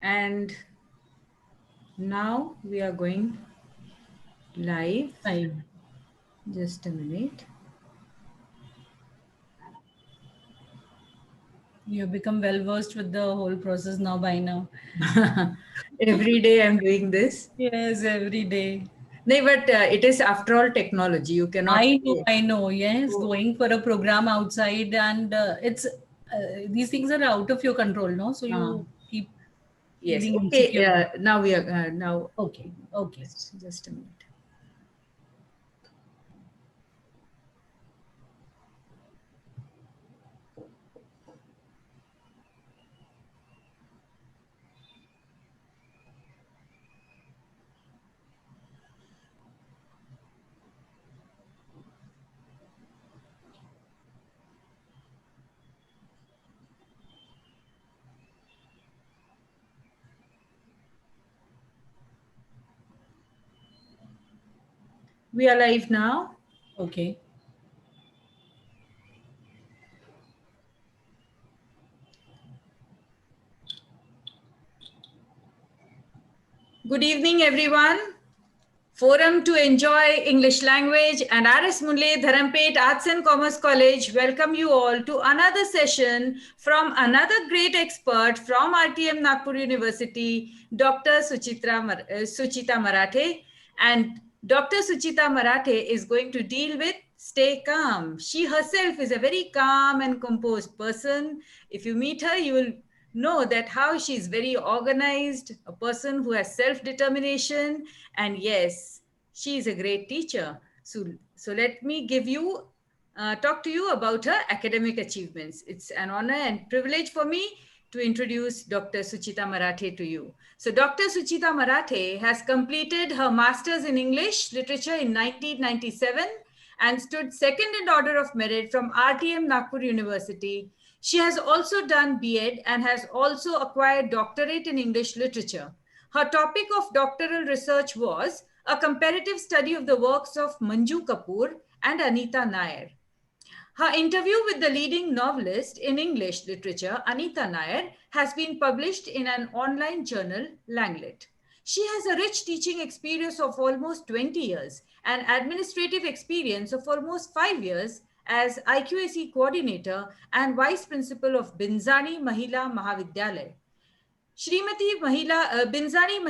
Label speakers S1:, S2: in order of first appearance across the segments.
S1: And now we are going live.
S2: Fine.
S1: Just a minute.
S2: You've become well versed with the whole process now by now.
S1: Every day I'm doing this.
S2: Yes, every day.
S1: No, but it is after all technology. You cannot.
S2: I know. Yes, going for a program outside, and it's these things are out of your control, no? So
S1: Uh,
S2: you keep
S1: yes.
S2: feeling
S1: Okay.
S2: insecure.
S1: Now we are now.
S2: Okay, okay.
S1: Just a minute. We are live now.
S2: Okay.
S1: Good evening, everyone. Forum to Enjoy English Language and R.S. Munle Dharampet Arts and Commerce College welcome you all to another session from another great expert from RTM Nagpur University, Dr. Suchita Marathe. And Dr. Suchita Marathe is going to deal with stay calm. She herself is a very calm and composed person. If you meet her, you will know that how she's very organized, a person who has self-determination, and yes, she is a great teacher. So let me talk to you about her academic achievements. It's an honor and privilege for me to introduce Dr. Suchita Marathe to you. So Dr. Suchita Marathe has completed her Masters in English Literature in 1997 and stood second in order of merit from RTM Nagpur University. She has also done B.Ed and has also acquired doctorate in English literature. Her topic of doctoral research was a comparative study of the works of Manju Kapoor and Anita Nair. Her interview with the leading novelist in English literature, Anita Nair, has been published in an online journal, Langlet. She has a rich teaching experience of almost 20 years and administrative experience of almost 5 years as IQAC coordinator and vice principal of Binzani Mahila Mahavidyalay. Binzani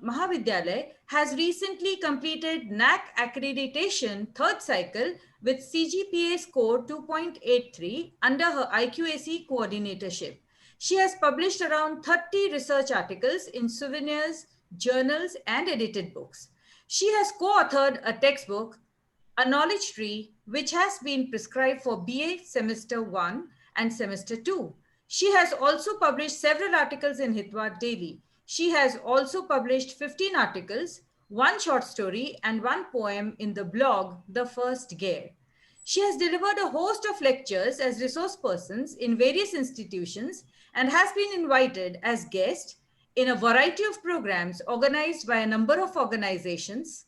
S1: Mahavidyalay has recently completed NAC accreditation third cycle with CGPA score 2.83 under her IQAC coordinatorship. She has published around 30 research articles in souvenirs, journals, and edited books. She has co-authored a textbook, A Knowledge Tree, which has been prescribed for BA Semester 1 and Semester 2. She has also published several articles in Hitwat Daily. She has also published 15 articles, one short story, and one poem in the blog The First Gare. She has delivered a host of lectures as resource persons in various institutions and has been invited as guest in a variety of programs organized by a number of organizations.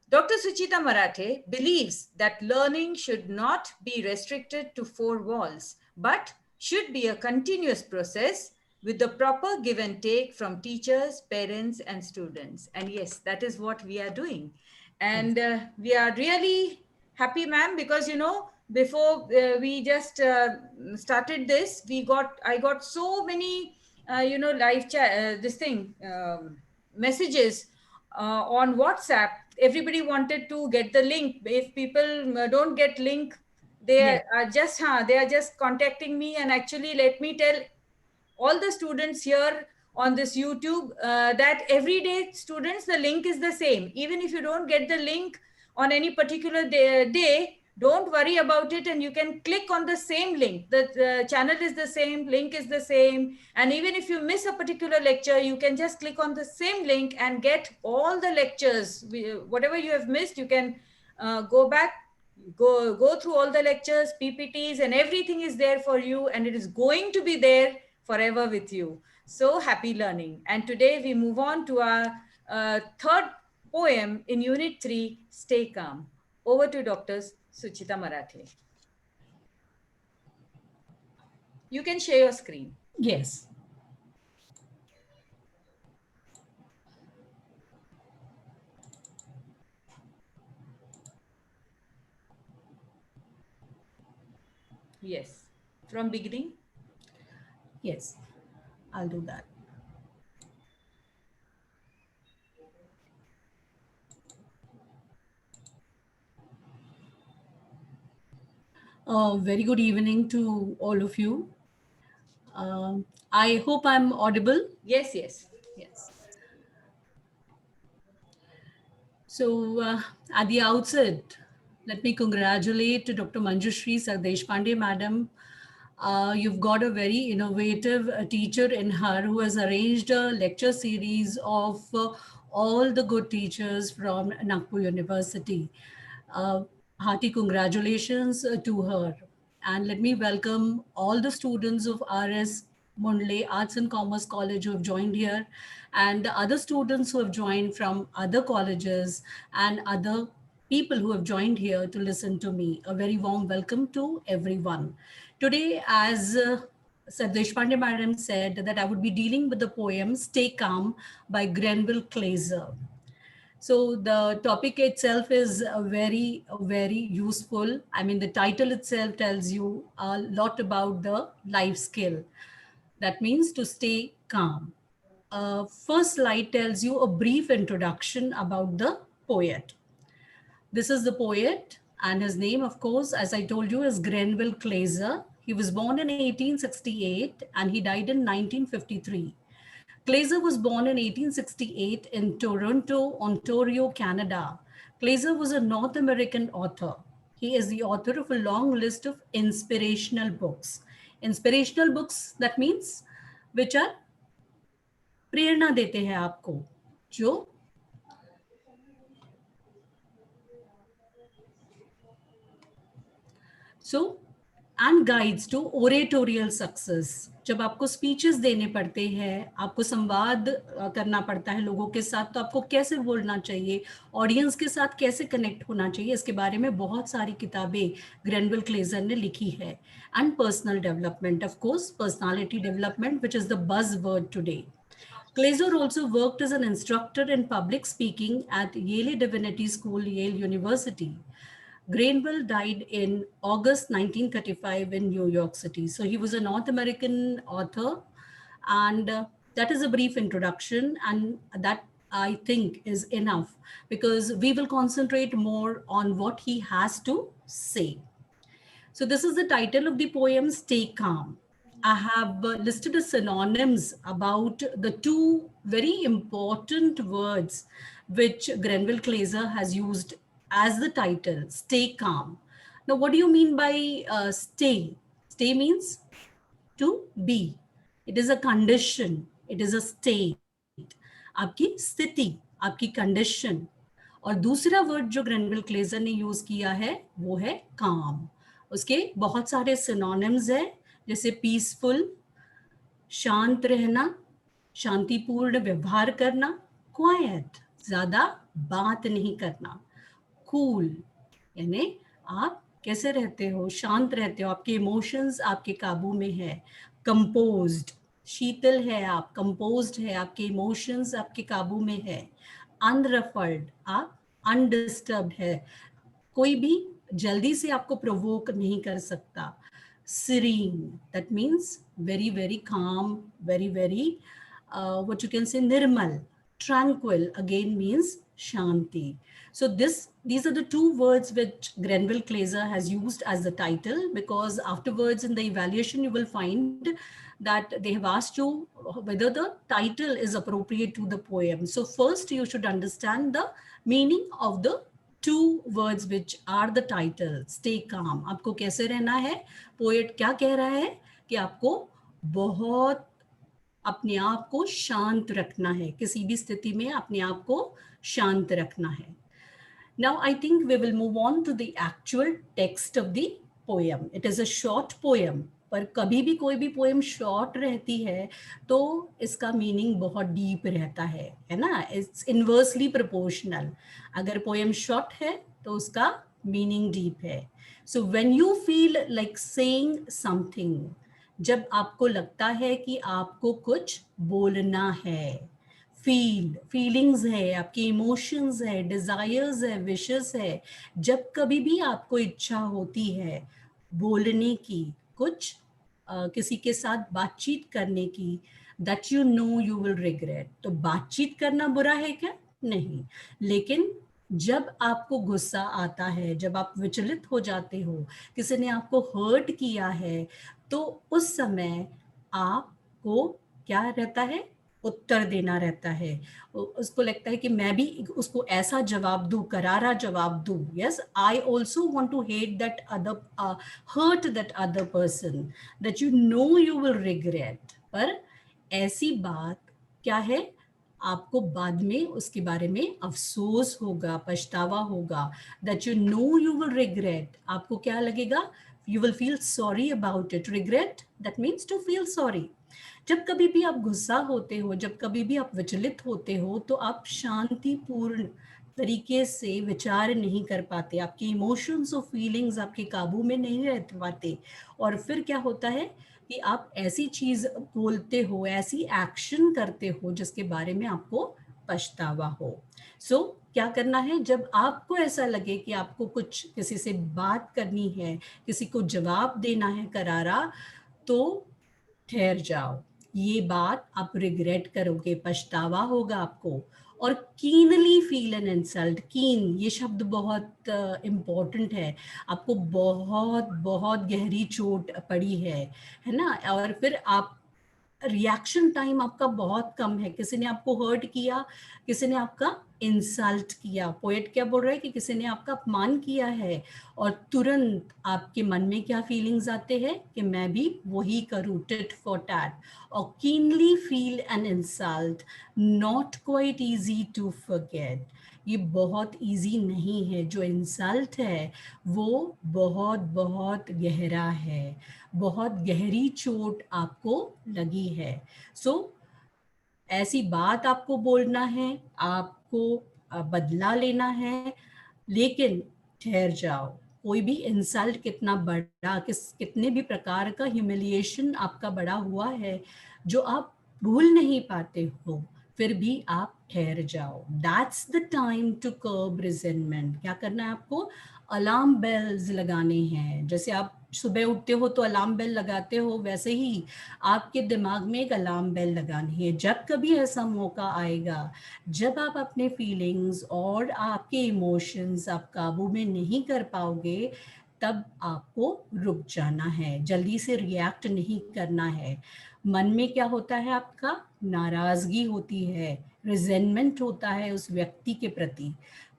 S1: Dr. Suchita Marathe believes that learning should not be restricted to four walls, but should be a continuous process with the proper give and take from teachers, parents, and students. And yes, that is what we are doing. And we are really happy, ma'am, because before we just started this, I got so many live chat this thing messages on WhatsApp. Everybody wanted to get the link. If people don't get link,
S2: Yes.
S1: they are just contacting me. And actually, let me tell all the students here on this YouTube that everyday students, the link is the same. Even if you don't get the link on any particular day, don't worry about it, and you can click on the same link. The channel is the same, link is the same, and even if you miss a particular lecture, you can just click on the same link and get all the lectures. Whatever you have missed, you can go back, go through all the lectures, PPTs, and everything is there for you, and it is going to be there forever with you. So happy learning. And today we move on to our third poem in Unit 3, Stay Calm. Over to Dr. Suchita Marathe. You can share your screen.
S2: Yes.
S1: Yes. From beginning.
S2: Yes, I'll do that. Very good evening to all of you. I hope I'm audible.
S1: Yes, yes.
S2: Yes. So, at the outset, let me congratulate Dr. Manjushri Sardeshpande, Madam. You've got a very innovative teacher in her who has arranged a lecture series of all the good teachers from Nagpur University. Uh, Hearty congratulations to her. And let me welcome all the students of RS Mundle Arts and Commerce College who have joined here, and the other students who have joined from other colleges, and other people who have joined here to listen to me. A very warm welcome to everyone. Today, as Sardesh Pandey Madam said, that I would be dealing with the poem Stay Calm by Grenville Glazer. So the topic itself is very useful. I mean, the title itself tells you a lot about the life skill. That means to stay calm. First slide tells you a brief introduction about the poet. This is the poet, and his name, of course, as I told you, is Grenville Glazer. He was born in 1868 and he died in 1953. Glazer was born in 1868 in Toronto, Ontario, Canada. Glazer was a North American author. He is the author of a long list of inspirational books. Inspirational books, that means, which are प्रेरणा देते हैं आपको, जो so and guides to oratorial success. जब आपको speeches देने पड़ते हैं, आपको संवाद करना पड़ता है लोगों के साथ, तो आपको कैसे बोलना चाहिए, ऑडियंस के साथ कैसे कनेक्ट होना चाहिए, इसके बारे में बहुत सारी किताबें ग्रेनविल क्लेजर ने लिखी है. And personal development, of course personality development, which is the बज word today. Glazer also worked as an instructor in public speaking at Yale Divinity School, Yale University. Grenville died in August 1935 in New York City. So he was a North American author, and that is a brief introduction, and that I think is enough because we will concentrate more on what he has to say. So this is the title of the poem, Stay Calm. I have listed as synonyms about the two very important words which Grenville Glazer has used as the title, Stay Calm. Now, what do you mean by stay? Stay means to be. It is a condition. It is a state. आपकी स्थिति, आपकी condition. और दूसरा word जो Granville क्लेजर ने use किया है वो है काम. उसके बहुत सारे सिनोनिम्स है, जैसे पीसफुल, शांत रहना, शांतिपूर्ण व्यवहार करना, क्वाइट, ज्यादा बात नहीं करना, कूल, यानी आप कैसे रहते हो, शांत रहते हो, आपके इमोशंस आपके काबू में है. कंपोज्ड, शीतल है आप, कंपोज्ड है, आपके इमोशंस आपके काबू में है. अनरफल्ड, आप अनडिस्टर्ब्ड है, कोई भी जल्दी से आपको प्रोवोक नहीं कर सकता. serene, that means very calm, very what you can say, nirmal. Tranquil again means shanti. So these are the two words which Grenville Glazer has used as the title, because afterwards in the evaluation you will find that they have asked you whether the title is appropriate to the poem. So first you should understand the meaning of the two words which are the title, stay calm. आपको कैसे रहना है, poet क्या कह रहा है कि आपको बहुत अपने आप को शांत रखना है, किसी भी स्थिति में अपने आप को शांत रखना है. Now I think we will move on to the actual text of the poem. It is a short poem, पर कभी भी कोई भी पोएम शॉर्ट रहती है तो इसका मीनिंग बहुत डीप रहता है ना. It's inversely proportional. अगर पोएम शॉर्ट है तो उसका मीनिंग डीप है. So when you feel like saying something, जब आपको लगता है कि आपको कुछ बोलना है, फीलिंग्स है, आपके इमोशंस है, डिजायर्स है, विशेस है, जब कभी भी आपको इच्छा होती है बोलने की, कुछ किसी के साथ बातचीत करने की, that you know you will regret. तो बातचीत करना बुरा है क्या? नहीं, लेकिन जब आपको गुस्सा आता है, जब आप विचलित हो जाते हो, किसी ने आपको हर्ट किया है, तो उस समय आपको क्या रहता है? उत्तर देना रहता है। उसको लगता है कि मैं भी उसको ऐसा जवाब दूं, करारा जवाब दूं। Yes, I also want to hate that other, hurt that other person that you know you will regret. पर ऐसी बात क्या है, आपको बाद में उसके बारे में अफसोस होगा, पछतावा होगा, that you know you will regret. आपको क्या लगेगा? You will feel sorry about it. Regret, that means to feel sorry. जब कभी भी आप गुस्सा होते हो, जब कभी भी आप विचलित होते हो, तो आप शांतिपूर्ण तरीके से विचार नहीं कर पाते, आपके इमोशंस और फीलिंग्स आपके काबू में नहीं रह पाते, और फिर क्या होता है कि आप ऐसी चीज बोलते हो, ऐसी एक्शन करते हो जिसके बारे में आपको पछतावा हो। सो क्या करना है, जब आपको ऐसा लगे कि आपको कुछ किसी से बात करनी है, किसी को जवाब देना है करारा, तो ठहर जाओ। ये बात आप रिग्रेट करोगे, पछतावा होगा आपको। और कीनली फील एन इंसल्ट। कीन, ये शब्द बहुत इम्पोर्टेंट है। आपको बहुत बहुत गहरी चोट पड़ी है ना, और फिर आप रिएक्शन टाइम आपका बहुत कम है। किसी ने आपको हर्ट किया, किसी ने आपका इंसल्ट किया, पोएट क्या बोल रहा है कि किसी ने आपका अपमान किया है, और तुरंत आपके मन में क्या फीलिंग्स आते हैं कि मैं भी वही करूं, टिट फॉर टैट। और keenly feel an insult, not quite easy to forget. ये बहुत इजी नहीं है। जो इंसल्ट है वो बहुत बहुत गहरा है, बहुत गहरी चोट आपको लगी है। सो ऐसी बात आपको बोलना है, आपको बदला लेना है, लेकिन ठहर जाओ। कोई भी इंसल्ट कितना बड़ा, कितने भी प्रकार का ह्यूमिलिएशन आपका बड़ा हुआ है जो आप भूल नहीं पाते हो, फिर भी आप ठहर जाओ। That's the time to curb resentment. क्या करना है आपको? अलार्म बेल्स लगाने हैं। जैसे आप सुबह उठते हो तो अलार्म बेल लगाते हो, वैसे ही आपके दिमाग में एक अलार्म बेल लगानी है। जब कभी ऐसा मौका आएगा जब आप अपने फीलिंग्स और आपके इमोशंस आप काबू में नहीं कर पाओगे, तब आपको रुक जाना है, जल्दी से रिएक्ट नहीं करना है। मन में क्या होता है आपका? नाराजगी होती है, रिजेंटमेंट होता है उस व्यक्ति के प्रति।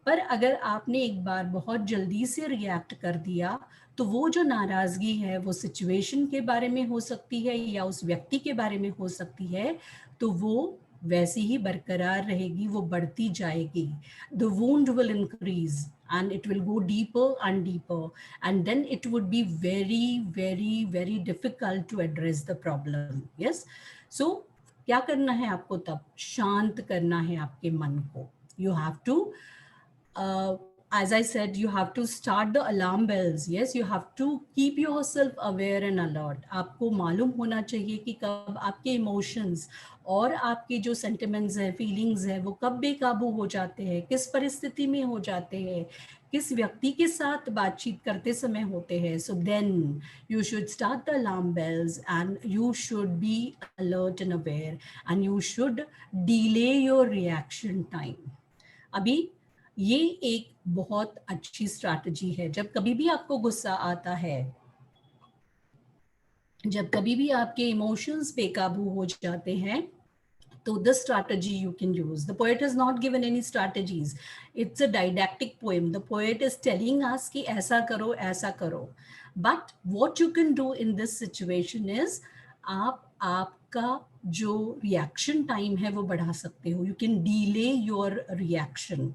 S2: पर अगर आपने एक बार बहुत जल्दी से रिएक्ट कर दिया, तो वो जो नाराजगी है वो सिचुएशन के बारे में हो सकती है या उस व्यक्ति के बारे में हो सकती है, तो वो वैसी ही बरकरार रहेगी, वो बढ़ती जाएगी। The wound will increase and it will go deeper and deeper, and then it would be very very very difficult to address the problem. Yes, so क्या करना है आपको? तब शांत करना है आपके मन को। You have to as I said, you have to start the alarm bells. Yes, you have to keep yourself aware and alert. आपको मालूम होना चाहिए कि कब आपके इमोशंस और आपके जो सेंटिमेंट्स हैं, फीलिंग्स हैं, वो कब बेकाबू हो जाते हैं, किस परिस्थिति में हो जाते हैं, किस व्यक्ति के साथ बातचीत करते समय होते हैं. So then you should start the alarm bells and you should be alert and aware and you should delay your reaction time. अभी ये एक बहुत अच्छी स्ट्रैटेजी है. जब कभी भी आपको गुस्सा आता है, जब कभी भी आपके इमोशंस बेकाबू हो जाते हैं, so this strategy you can use. The poet has not given any strategies. It's a didactic poem. The poet is telling us कि ऐसा करो, ऐसा करो. But what you can do in this situation is आपका जो reaction time है वो बढ़ा सकते हो. You can delay your reaction.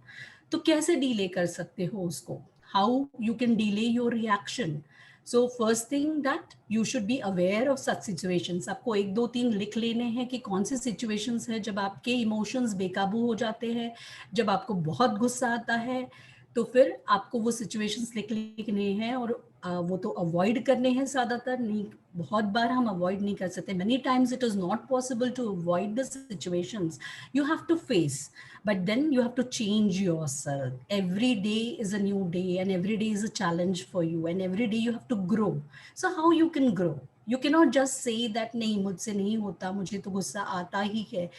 S2: तो कैसे delay कर सकते हो उसको? How you can delay your reaction? So first thing that you should be aware of such situations. आपको 1 2 3 लिख लेने हैं कि कौन सी situations है जब आपके emotions बेकाबू हो जाते हैं, जब आपको बहुत गुस्सा आता है, तो फिर आपको वो situations लिख लेने हैं और वो तो अवॉइड करने हैं ज़्यादातर, नहीं, बहुत बार हम अवॉइड नहीं कर सकते. many times it is not possible to avoid the situations you have to face, but then you have to change yourself. Every day is a new day and every day is a challenge for you and every day you have to grow. So how you can grow? You cannot just say that नहीं, मुझसे नहीं होता, मुझे तो गुस्सा आता ही है,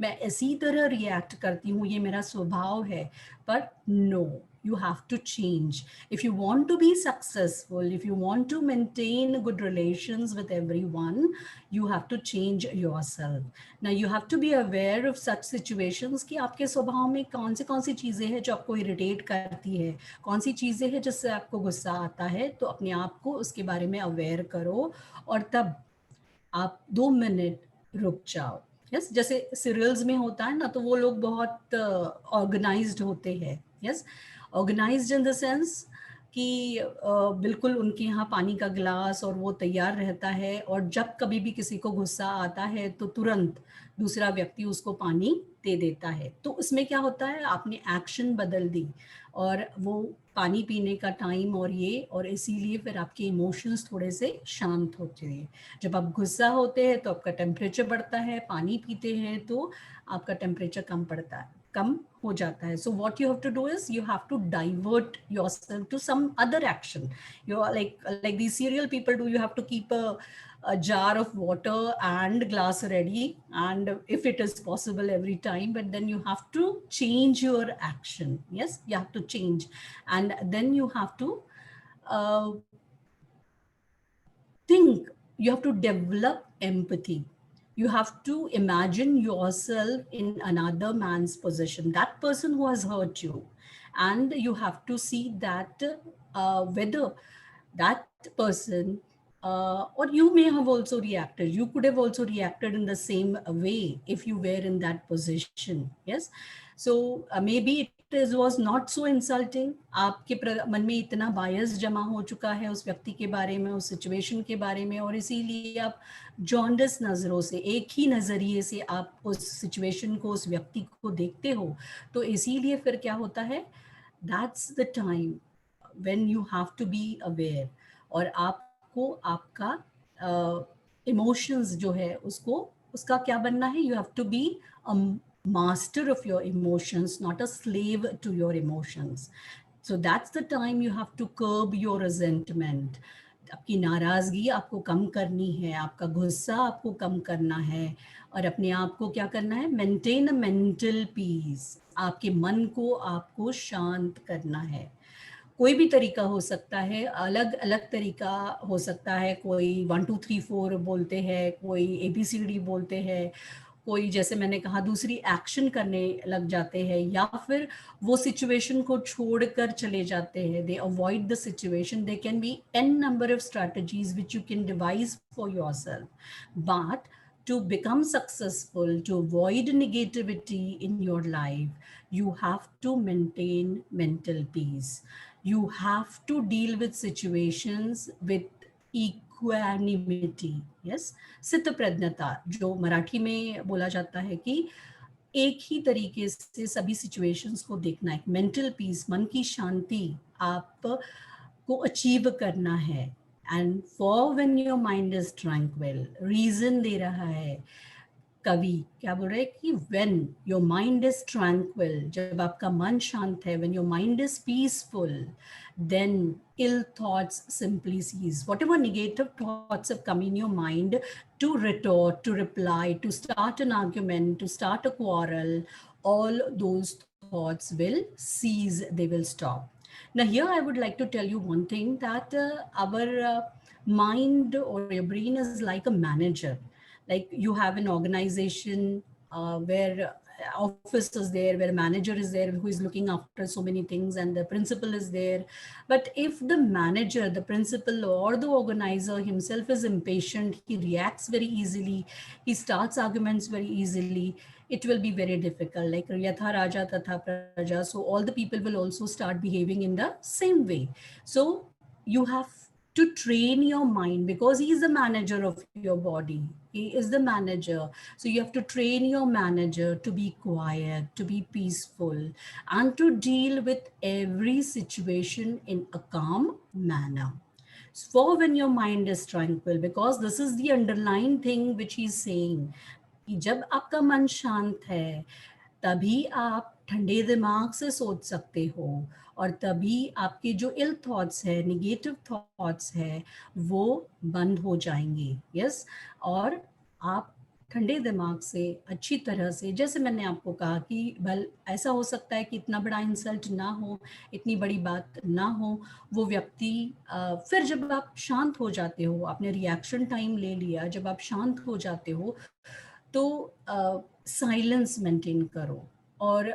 S2: मैं इसी तरह रिएक्ट करती हूँ, ये मेरा स्वभाव है. But no, you have to change. If you want to be successful, if you want to maintain good relations with everyone, you have to change yourself. Now you have to be aware of such situations कि आपके स्वभाव में कौन सी चीज़ें हैं जो आपको irritate करती है, कौन सी चीज़ें हैं जिससे आपको गुस्सा आता है. तो अपने आप को उसके बारे में अवेयर करो और तब आप 2 मिनट रुक जाओ. यस, जैसे सीरियल्स में होता है ना, तो वो लोग बहुत ऑर्गेनाइज्ड होते हैं. Yes, organized in the sense कि बिल्कुल उनके यहाँ पानी का गिलास और वो तैयार रहता है, और जब कभी भी किसी को गुस्सा आता है तो तुरंत दूसरा व्यक्ति उसको पानी दे देता है. तो उसमें क्या होता है, आपने एक्शन बदल दी और वो पानी पीने का टाइम और इसीलिए फिर आपके इमोशंस थोड़े से शांत होते हैं. जब आप गुस्सा होते हैं तो आपका टेम्परेचर बढ़ता है, पानी पीते हैं तो आपका टेम्परेचर कम हो जाता है. So what you have to do is you have to divert yourself to some other action. You are like these serial people do. You have to keep a jar of water and glass ready, and if it is possible every time, but then you have to change your action. Yes, you have to change, and then you have to think. You have to develop empathy. You have to imagine yourself in another man's position, that person who has hurt you, and you have to see that whether that person or you may have also reacted, you could have also reacted in the same way if you were in that position. Yes, so maybe it was not so insulting. आपके मन में इतना बायस जमा हो चुका है उस व्यक्ति के बारे में, उस सिचुएशन के बारे में, और इसीलिए आप जॉन्डिस नज़रों से, एक ही नज़रिए से आप उस सिचुएशन को, उस व्यक्ति को देखते हो. तो इसीलिए फिर क्या होता है, that's the time when you have to be aware, और आपको आपका इमोशंस जो है उसका क्या बनना है. You have to be a master of your emotions, not a slave to your emotions. So that's the time you have to curb your resentment. आपकी नाराज़गी आपको कम करनी है, आपका गुस्सा आपको कम करना है, और अपने आप को क्या करना है, मेंटेन अ मेंटल पीस. आपके मन को आपको शांत करना है. कोई भी तरीका हो सकता है, अलग अलग तरीका हो सकता है. कोई 1 2 3 4 बोलते हैं, कोई ABCD बोलते हैं, कोई जैसे मैंने कहा दूसरी एक्शन करने लग जाते हैं, या फिर वो सिचुएशन को छोड़कर चले जाते हैं. They avoid the situation. They can be n number of strategies which you can devise for yourself. But to become successful, to avoid negativity in your life, you have to maintain mental peace. You have to deal with situations with equanimity. Yes, सित प्रज्ञता, जो मराठी में बोला जाता है कि एक ही तरीके से सभी सिचुएशंस को देखना. एक मेंटल पीस, मन की शांति आपको अचीव करना है. And for when your mind is tranquil, reason दे रहा है कवि, क्या बोल रहे हैं कि when your mind is tranquil, जब आपका मन शांत है, when your mind is peaceful, then ill thoughts simply cease. Whatever negative thoughts have come in your mind to retort, to reply, to start an argument, to start a quarrel, all those thoughts will cease, they will stop. Now here I would like to tell you one thing, that our mind or your brain is like a manager. Like you have an organization where office is there, where a manager is there who is looking after so many things, and the principal is there. But if the manager, the principal, or the organizer himself is impatient, he reacts very easily, he starts arguments very easily, it will be very difficult. Like Yatha Raja Tatha Praja, so all the people will also start behaving in the same way. So you have to train your mind, because he is the manager of your body. He is the manager. So you have to train your manager to be quiet, to be peaceful, and to deal with every situation in a calm manner. for when your mind is tranquil, because this is the underlying thing which he is saying, कि जब आपका मन शांत है तभी आप ठंडे दिमाग से सोच सकते हो, और तभी आपके जो इल थॉट्स है, निगेटिव थॉट्स है, वो बंद हो जाएंगे। यस, और आप ठंडे दिमाग से अच्छी तरह से, जैसे मैंने आपको कहा कि भल ऐसा हो सकता है कि इतना बड़ा इंसल्ट ना हो, इतनी बड़ी बात ना हो, वो व्यक्ति फिर जब आप शांत हो जाते हो, आपने रिएक्शन टाइम ले लिया, जब आप शांत हो जाते हो तो साइलेंस मेंटेन करो और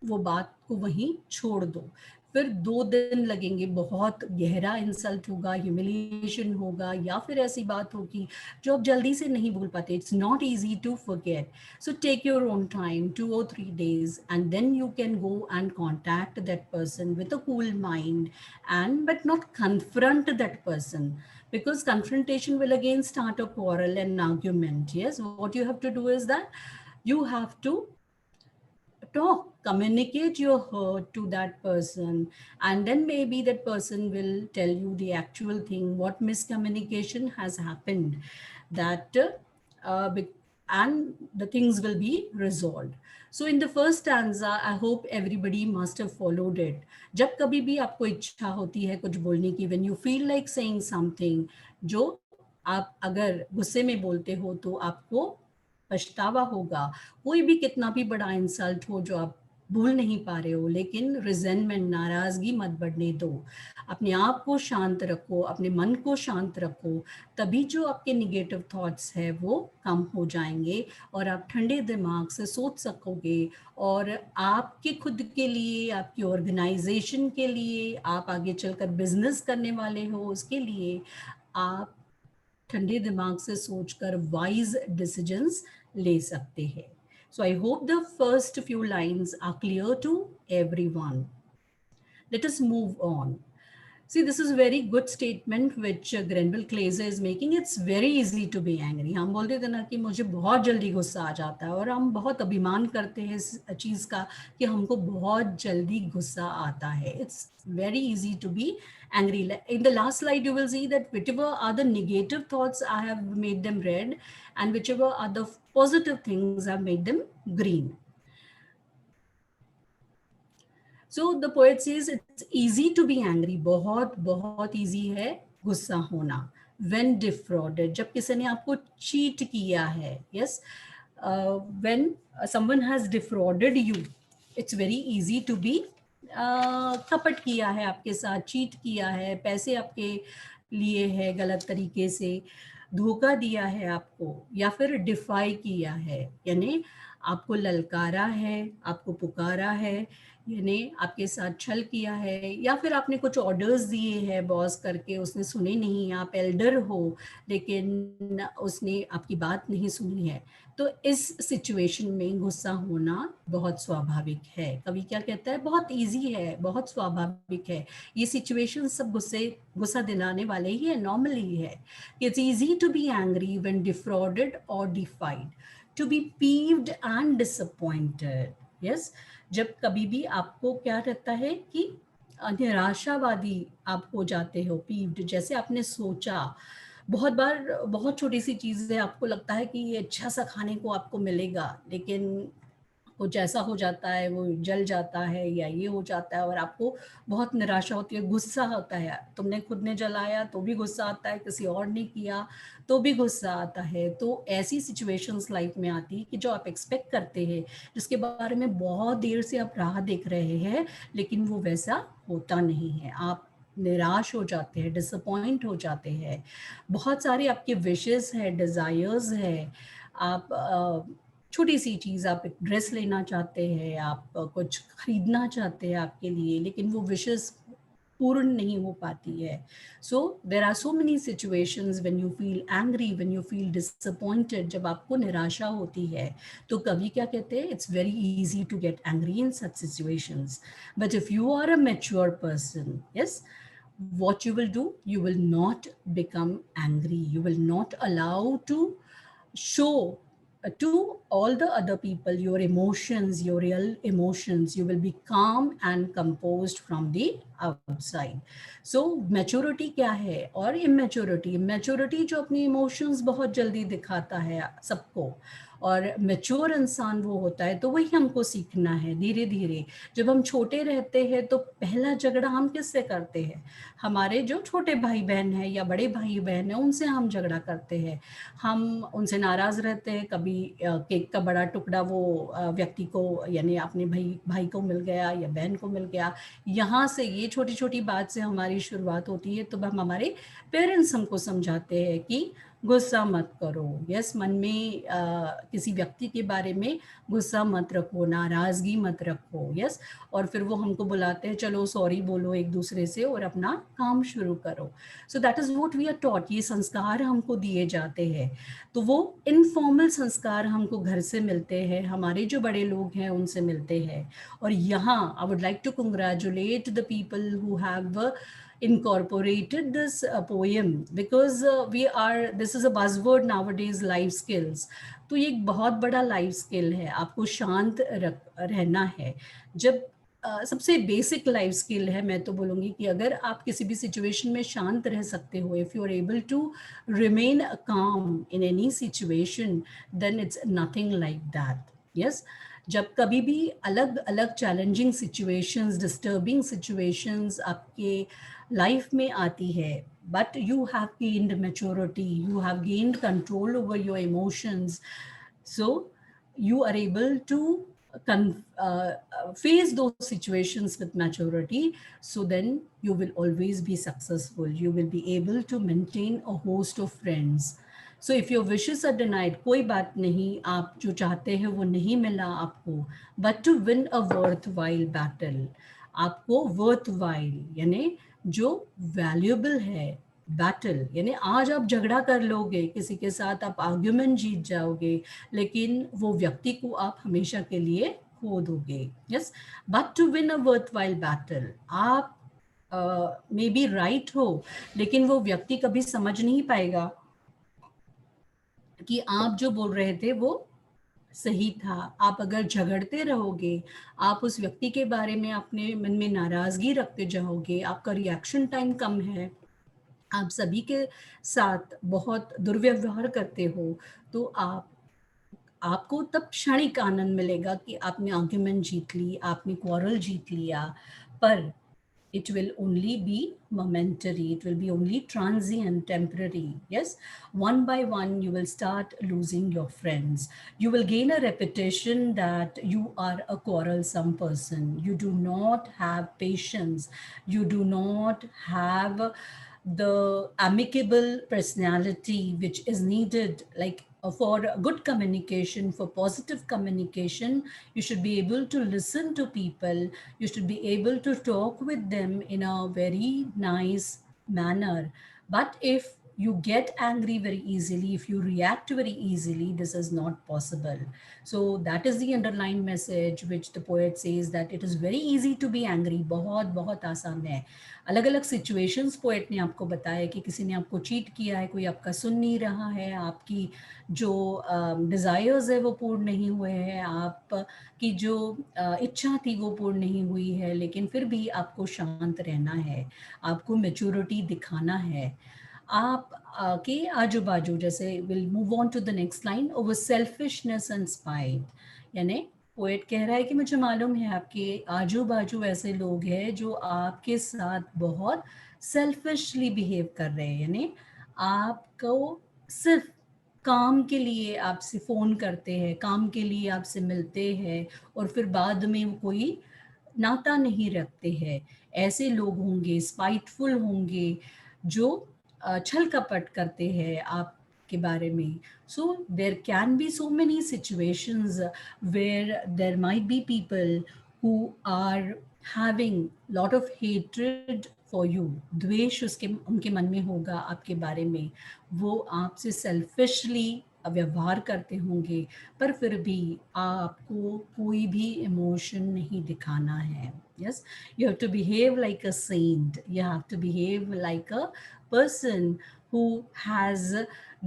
S2: वो बात को वहीं छोड़ दो। फिर 2 दिन लगेंगे, बहुत गहरा इंसल्ट होगा, ह्यूमिलिएशन होगा, या फिर ऐसी बात होगी जो आप जल्दी से नहीं भूल पाते। It's not easy to forget, so take your own time, 2 or 3 days, and then you can go and contact that person with a cool mind, and but not confront that person, because confrontation will again start a quarrel and argument. Yes, what you have to do is that you have to talk, communicate your hurt to that person, and then maybe that person will tell you the actual thing, what miscommunication has happened, that and the things will be resolved. So in the first stanza, I hope everybody must have followed it. जब कभी भी आपको इच्छा होती है कुछ बोलने की, when you feel like saying something, जो आप अगर गुस्से में बोलते हो तो आपको पछतावा होगा। कोई भी कितना भी बड़ा इंसल्ट हो जो आप भूल नहीं पा रहे हो, लेकिन रिजेंटमेंट, नाराजगी मत बढ़ने दो। अपने आप को शांत रखो, अपने मन को शांत रखो, तभी जो आपके निगेटिव थॉट्स है वो कम हो जाएंगे और आप ठंडे दिमाग से सोच सकोगे। और आपके खुद के लिए, आपकी ऑर्गेनाइजेशन के लिए, आप आगे चलकर बिजनेस करने वाले हो, उसके लिए आप ठंडे दिमाग से सोचकर वाइज डिसीजंस ले सकते हैं। So I hope the first few lines are clear to everyone. Let us move on. See, this is a very good statement which Grenville Glazer is making. It's very easy to be angry. हम बोलते थे ना कि मुझे बहुत जल्दी गुस्सा आ जाता है, और हम बहुत अभिमान करते हैं इस चीज़ का कि हमको बहुत जल्दी गुस्सा आता है. It's very easy to be angry. In the last slide, you will see that whichever are the negative thoughts, I have made them red, and whichever are the positive things, I've made them green. So the poet says it's easy to be angry. बहुत बहुत easy है गुस्सा होना. When defrauded, जब किसी ने आपको cheat किया है. Yes, when someone has defrauded you, it's very easy to be कपट किया है आपके साथ, cheat किया है, पैसे आपके लिए है गलत तरीके से, धोखा दिया है आपको, या फिर डिफाई किया है, यानी आपको ललकारा है, आपको पुकारा है, यानी आपके साथ छल किया है, या फिर आपने कुछ ऑर्डर्स दिए हैं बॉस करके, उसने सुने नहीं, आप एल्डर हो लेकिन उसने आपकी बात नहीं सुनी है, तो इस सिचुएशन में गुस्सा होना बहुत स्वाभाविक है. कवि क्या कहता है, बहुत इजी है, बहुत स्वाभाविक है. ये सिचुएशन सब गुस्सा दिलाने वाले ही है, नॉर्मली है. It's easy to be angry when defrauded और defied, to be peeved and disappointed. Yes, जब कभी भी आपको क्या रहता है कि निराशावादी आप हो जाते हो, पीव्ड, जैसे आपने सोचा, बहुत बार बहुत छोटी सी चीज़ है, आपको लगता है कि ये अच्छा सा खाने को आपको मिलेगा, लेकिन कुछ ऐसा हो जाता है, वो जल जाता है या ये हो जाता है और आपको बहुत निराशा होती है, गुस्सा होता है. तुमने खुद ने जलाया तो भी गुस्सा आता है, किसी और ने किया तो भी गुस्सा आता है. तो ऐसी सिचुएशंस लाइफ में आती है कि जो आप एक्सपेक्ट करते हैं, जिसके बारे में बहुत देर से आप राह देख रहे हैं, लेकिन वो वैसा होता नहीं है. आप निराश हो जाते हैं, डिसअपॉइंट हो जाते हैं. बहुत सारे आपके विशेस है, डिज़ायर्स है, आप छोटी सी चीज़, आप एक ड्रेस लेना चाहते हैं, आप कुछ खरीदना चाहते हैं आपके लिए, लेकिन वो विशेस पूर्ण नहीं हो पाती है. So there are so many situations when you feel angry, when you feel disappointed, जब आपको निराशा होती है. तो कवि क्या कहते हैं, it's very easy to get angry in such situations, but if you are a mature person, yes, what you will do, you will not become angry, you will not allow to show to all the other people, your emotions, your real emotions, you will be calm and composed from the outside. So maturity क्या है और immaturity? Maturity जो अपनी emotions बहुत जल्दी दिखाता है सबको, और मेच्योर इंसान वो होता है, तो वही हमको सीखना है धीरे धीरे। जब हम छोटे रहते हैं तो पहला झगड़ा हम किससे करते हैं? हमारे जो छोटे भाई बहन हैं या बड़े भाई बहन हैं उनसे हम झगड़ा करते हैं। हम उनसे नाराज़ रहते हैं, कभी केक का बड़ा टुकड़ा वो व्यक्ति को यानी अपने भाई को मिल गया या बहन को मिल गया। यहाँ से ये छोटी छोटी बात से हमारी शुरुआत होती है। तो हम हमारे पेरेंट्स हमको समझाते हैं कि गुस्सा मत करो। यस, मन में किसी व्यक्ति के बारे में गुस्सा मत रखो, नाराज़गी मत रखो। यस, और फिर वो हमको बुलाते हैं, चलो सॉरी बोलो एक दूसरे से और अपना काम शुरू करो। So that is what we are taught. ये संस्कार हमको दिए जाते हैं। तो वो इनफॉर्मल संस्कार हमको घर से मिलते हैं, हमारे जो बड़े लोग हैं उनसे मिलते हैं। और यहाँ I would like to congratulate the people who have incorporated this poem, because this is a buzzword nowadays, life skills. तो ये एक बहुत बड़ा लाइफ स्किल है, आपको शांत रहना है। जब सबसे बेसिक लाइफ स्किल है, मैं तो बोलूँगी कि अगर आप किसी भी सिचुएशन में शांत रह सकते हो, if you are able to remain calm in any situation, then it's nothing like that. Yes, जब कभी भी अलग अलग चैलेंजिंग सिचुएशंस, डिस्टर्बिंग सिचुएशंस आपके लाइफ में आती है, but you have gained maturity, you have gained control over your emotions, so you are able to face those situations with maturity. So then you will always be successful, you will be able to maintain a host of friends. So if your wishes are denied, कोई बात नहीं, आप जो चाहते हैं वो नहीं मिला आपको, but to win a worthwhile battle, आपको worthwhile यानी जो वैल्यूएबल है, बैटल यानी आज आप झगड़ा कर लोगे किसी के साथ, आप आर्ग्यूमेंट जीत जाओगे, लेकिन वो व्यक्ति को आप हमेशा के लिए खो दोगे। Yes, but to win a worthwhile battle, आप मे बी राइट हो, लेकिन वो व्यक्ति कभी समझ नहीं पाएगा कि आप जो बोल रहे थे वो सही था। आप अगर झगड़ते रहोगे, आप उस व्यक्ति के बारे में अपने मन में नाराज़गी रखते जाओगे, आपका रिएक्शन टाइम कम है, आप सभी के साथ बहुत दुर्व्यवहार करते हो, तो आपको तब क्षणिक आनंद मिलेगा कि आपने आर्ग्यूमेंट जीत ली, आपने क्वारल जीत लिया, पर it will only be momentary, it will be only transient, temporary. Yes, one by one you will start losing your friends, you will gain a reputation that you are a quarrelsome person, you do not have patience, you do not have the amicable personality which is needed, like for good communication, for positive communication, you should be able to listen to people, you should be able to talk with them in a very nice manner. But if you get angry very easily, if you react very easily, this is not possible. So that is the underlying message which the poet says, that it is very easy to be angry. बहुत बहुत आसान है। अलग अलग situations poet ने आपको बताया कि किसी ने आपको चीट किया है, कोई आपका सुन नहीं रहा है, आपकी जो डिज़ायर्स है वो पूर्ण नहीं हुए हैं, आपकी जो इच्छा थी वो पूर्ण नहीं हुई है, लेकिन फिर भी आपको शांत रहना है, आपको मैच्योरिटी दिखाना है। आप के आजू बाजू, जैसे will move on to the next line, over selfishness and spite, यानी पोएट कह रहा है कि मुझे मालूम है आपके आजू बाजू ऐसे लोग हैं जो आपके साथ बहुत सेल्फिशली बिहेव कर रहे हैं, यानी आपको सिर्फ काम के लिए आपसे फ़ोन करते हैं, काम के लिए आपसे मिलते हैं, और फिर बाद में वो कोई नाता नहीं रखते हैं। ऐसे लोग होंगे, स्पाइटफुल होंगे, जो छल कपट करते हैं आपके बारे में। So there can be so many situations where there might be people who are having lot of hatred for you, द्वेष उनके मन में होगा आपके बारे में, वो आपसे सेल्फिशली व्यवहार करते होंगे, पर फिर भी आपको कोई भी इमोशन नहीं दिखाना है। Yes, you have to behave like a saint, you have to behave like a person who has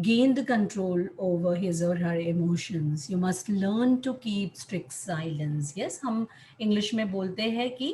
S2: gained control over his or her emotions. You must learn to keep strict silence. Yes, हम English में बोलते हैं कि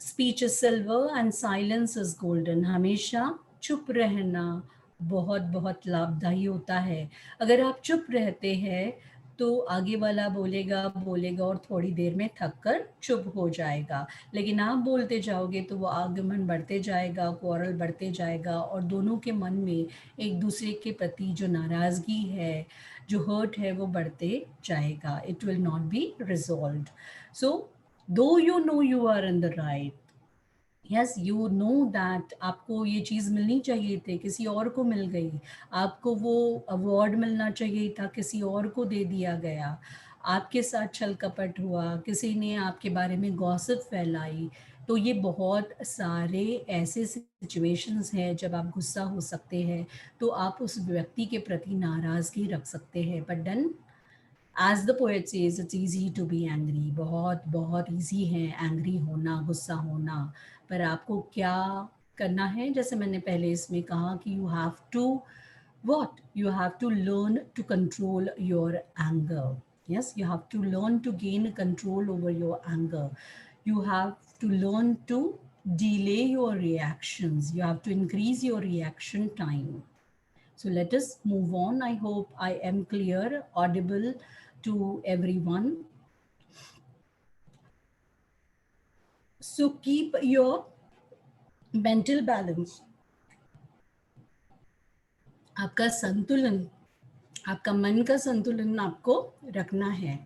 S2: speech is silver and silence is golden. हमेशा चुप रहना बहुत बहुत लाभदायी होता है. अगर आप चुप रहते हैं तो आगे वाला बोलेगा बोलेगा और थोड़ी देर में थक कर चुप हो जाएगा. लेकिन आप बोलते जाओगे तो वो आर्गुमेंट बढ़ते जाएगा, क्वारल बढ़ते जाएगा और दोनों के मन में एक दूसरे के प्रति जो नाराज़गी है, जो हर्ट है, वो बढ़ते जाएगा. It will not be resolved. So though you know you are in the right, yes, you know that आपको ये चीज़ मिलनी चाहिए थी, किसी और को मिल गई. आपको वो अवार्ड मिलना चाहिए था, किसी और को दे दिया गया. आपके साथ छल कपट हुआ, किसी ने आपके बारे में गॉसिप फैलाई. तो ये बहुत सारे ऐसे सिचुएशंस हैं जब आप गुस्सा हो सकते हैं, तो आप उस व्यक्ति के प्रति नाराज़गी रख सकते हैं. But then as the poet says, it's easy to be angry. बहुत बहुत ईजी है एंग्री होना, गुस्सा होना. पर आपको क्या करना है, जैसे मैंने पहले इसमें कहा कि you have to what you have to learn to control your anger. Yes, you have to learn to gain control over your anger. You have to learn to delay your reactions. You have to increase your reaction time. So let us move on. I hope I am clear, audible to everyone. So keep your mental balance. आपका संतुलन, आपका मन का संतुलन आपको रखना है,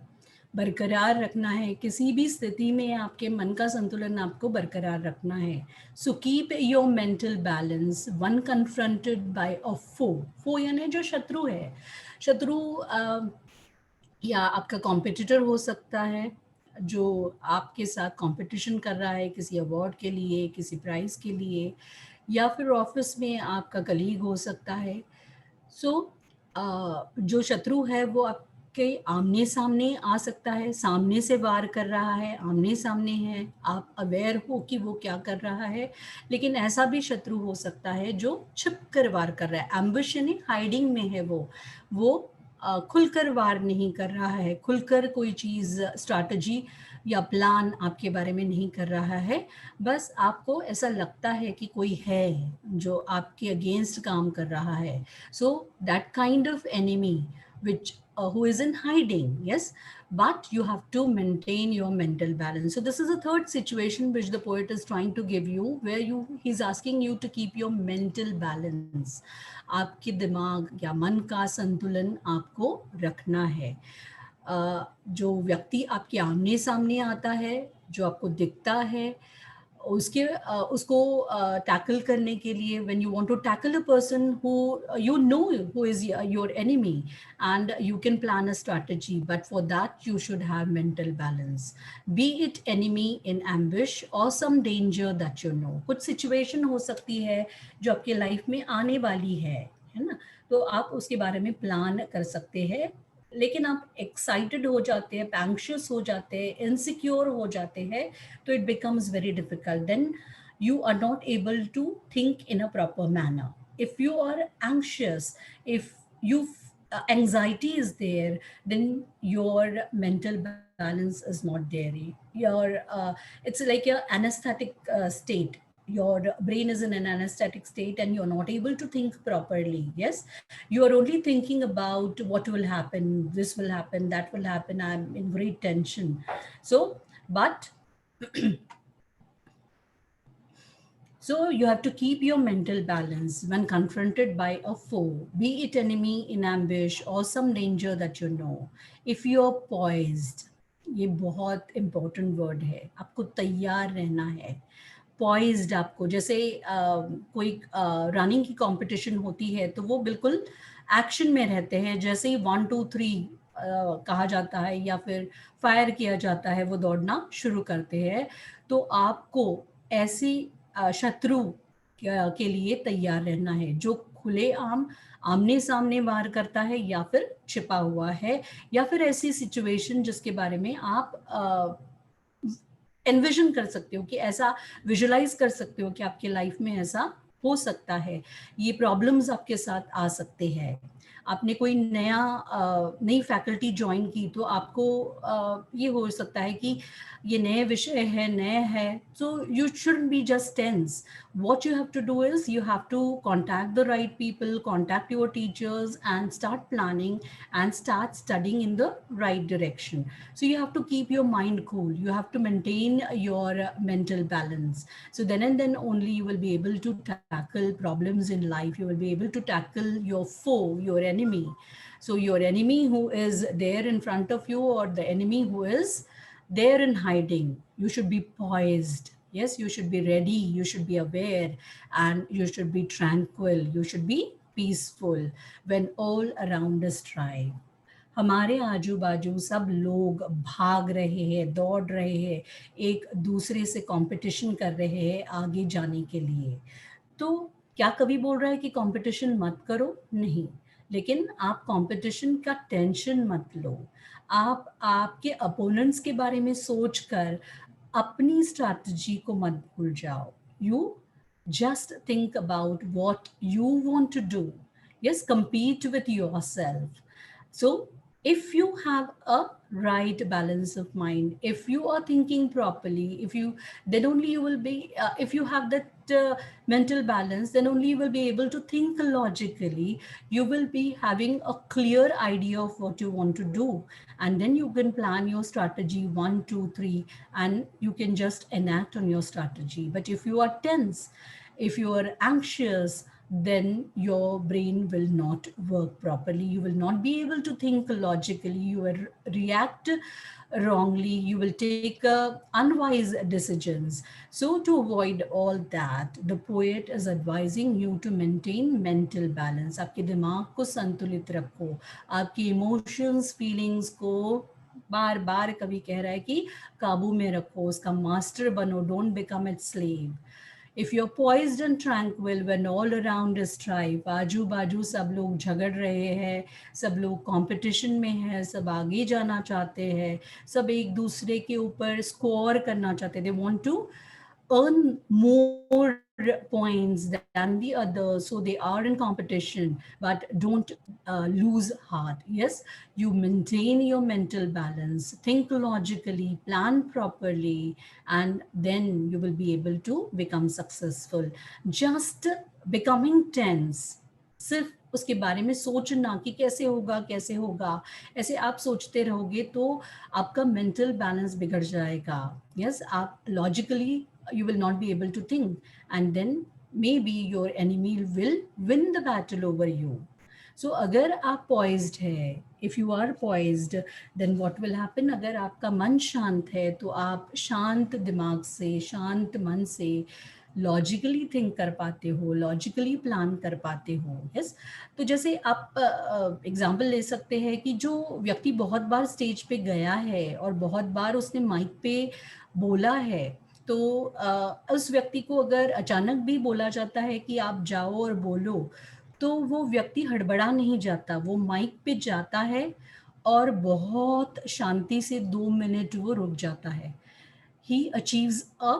S2: बरकरार रखना है. किसी भी स्थिति में आपके मन का संतुलन आपको बरकरार रखना है. So keep your mental balance when confronted by a foe. Foe यानी जो शत्रु है. शत्रु या आपका कॉम्पिटिटर हो सकता है, जो आपके साथ कंपटीशन कर रहा है किसी अवार्ड के लिए, किसी प्राइज़ के लिए, या फिर ऑफिस में आपका कलीग हो सकता है. सो जो शत्रु है वो आपके आमने सामने आ सकता है, सामने से वार कर रहा है, आमने सामने है, आप अवेयर हो कि वो क्या कर रहा है. लेकिन ऐसा भी शत्रु हो सकता है जो छिप कर वार कर रहा है. एम्बिश यानी हाइडिंग में है. वो खुलकर वार नहीं कर रहा है, खुलकर कोई चीज़, स्ट्रैटेजी या प्लान आपके बारे में नहीं कर रहा है. बस आपको ऐसा लगता है कि कोई है जो आपके अगेंस्ट काम कर रहा है. So that kind of enemy which who is in hiding. Yes, but you have to maintain your mental balance. So this is a third situation which the poet is trying to give you, where he's asking you to keep your mental balance. आपके दिमाग या मन का संतुलन आपको रखना है. जो व्यक्ति आपके आमने सामने आता है, जो आपको दिखता है, उसको टैकल करने के लिए, when you want to tackle a person who you know who is your enemy, and you can plan a strategy, but for that you should have mental balance. Be it enemy in ambush or some danger that you know. कुछ situation हो सकती है जो आपके life में आने वाली है ना, तो आप उसके बारे में प्लान कर सकते हैं. लेकिन आप एक्साइटेड हो जाते हैं, एंग्शियस हो जाते हैं, इनसिक्योर हो जाते हैं, तो it becomes very difficult. Then you are not able to think in a proper manner. If you are anxious, if anxiety is there, then your mental balance is not there. It's like your anesthetic state. Your brain is in an anesthetic state and you're not able to think properly. Yes, you are only thinking about what will happen, this will happen, that will happen, I'm in great tension. So but so you have to keep your mental balance when confronted by a foe, be it enemy in ambush or some danger that you know. If you are poised, ये बहुत important word है, आपको तैयार रहना है. Poised, आपको जैसे कोई रनिंग की कंपटीशन होती है तो वो बिल्कुल एक्शन में रहते हैं. जैसे ही 1 2 3 कहा जाता है या फिर फायर किया जाता है, वो दौड़ना शुरू करते हैं. तो आपको ऐसी शत्रु के लिए तैयार रहना है जो खुले आमने सामने वार करता है, या फिर छिपा हुआ है, या फिर ऐसी सिचुएशन जिसके बारे में आप एनविजन कर सकते हो, कि ऐसा विजुलाइज कर सकते हो कि आपके लाइफ में ऐसा हो सकता है, ये प्रॉब्लम्स आपके साथ आ सकते हैं। आपने कोई नई फैकल्टी ज्वाइन की तो आपको ये हो सकता है कि ये नए विषय है, नए है, so you shouldn't be just tense. What you have to do is you have to contact the right people, contact your teachers and start planning and start studying in the right direction. So you have to keep your mind cool, you have to maintain your mental balance. So then and then only you will be able to tackle problems in life, you will be able to tackle your foe, your enemy. So your enemy who is there in front of you, or the enemy who is there in hiding, you should be poised. Yes, you should be ready, you should be aware, and you should be tranquil, you should be peaceful when all around us strive. हमारे आजू बाजू सब लोग भाग रहे हैं, दौड़ रहे हैं, एक दूसरे से कंपटीशन कर रहे हैं आगे जाने के लिए। तो क्या कभी बोल रहा है कि कंपटीशन मत करो? नहीं, लेकिन आप कंपटीशन का टेंशन मत लो। आप आपके अपोनेंट्स के बारे में सोचकर अपनी स्ट्रैटेजी को मत भूल जाओ। You just think about what you want to do. Yes, compete with yourself. So if you have a right balance of mind, if you are thinking properly, then only you will be, if you have that mental balance, then only you will be able to think logically, you will be having a clear idea of what you want to do, and then you can plan your strategy 1 2 3, and you can just enact on your strategy. But if you are tense, if you are anxious, then your brain will not work properly, you will not be able to think logically, you will react wrongly, you will take unwise decisions. So to avoid all that, the poet is advising you to maintain mental balance. आपके दिमाग को संतुलित रखो, आपकी emotions feelings को बार बार कभी कह रहा है कि काबू में रखो, उसका मास्टर बनो, don't become it's slave. If you're poised and tranquil when all around is strife, आजू बाजू सब लोग झगड़ रहे हैं, सब लोग कंपटीशन में हैं, सब आगे जाना चाहते हैं, सब एक दूसरे के ऊपर स्कोर करना चाहते हैं, they want to earn more points than the others, so they are in competition, but don't lose heart. Yes, you maintain your mental balance, think logically, plan properly, and then you will be able to become successful. Just becoming tense, सिर्फ उसके बारे में सोचना कि कैसे होगा, ऐसे आप सोचते रहोगे तो आपका मेंटल बैलेंस बिगड़ जाएगा. यस, आप logically you will not be able to think, and then maybe your enemy will win the battle over you. So अगर आप poised है, if you are poised, then what will happen? अगर आपका मन शांत है तो आप शांत दिमाग से, शांत मन से लॉजिकली थिंक कर पाते हो, लॉजिकली प्लान कर पाते हो. यस, तो जैसे आप एग्जांपल ले सकते हैं कि जो व्यक्ति बहुत बार स्टेज पे गया है और बहुत बार उसने माइक पे बोला है, तो उस व्यक्ति को अगर अचानक भी बोला जाता है कि आप जाओ और बोलो, तो वो व्यक्ति हड़बड़ा नहीं जाता, वो माइक पे जाता है और बहुत शांति से 2 मिनट वो रुक जाता है. He achieves a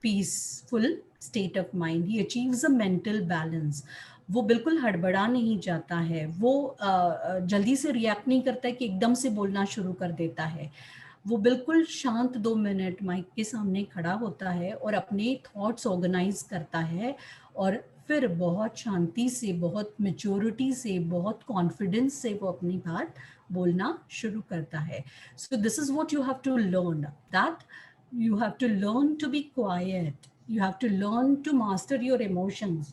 S2: peaceful state of mind, he achieves a mental balance. वो बिल्कुल हड़बड़ा नहीं जाता है, वो जल्दी से रिएक्ट नहीं करता है कि एकदम से बोलना शुरू कर देता है. वो बिल्कुल शांत 2 मिनट माइक के सामने खड़ा होता है और अपने थॉट्स ऑर्गेनाइज करता है, और फिर बहुत शांति से, बहुत मैच्योरिटी से, बहुत कॉन्फिडेंस से वो अपनी बात बोलना शुरू करता है. So this is what you have to learn, that you have to learn to be quiet, you have to learn to master your emotions,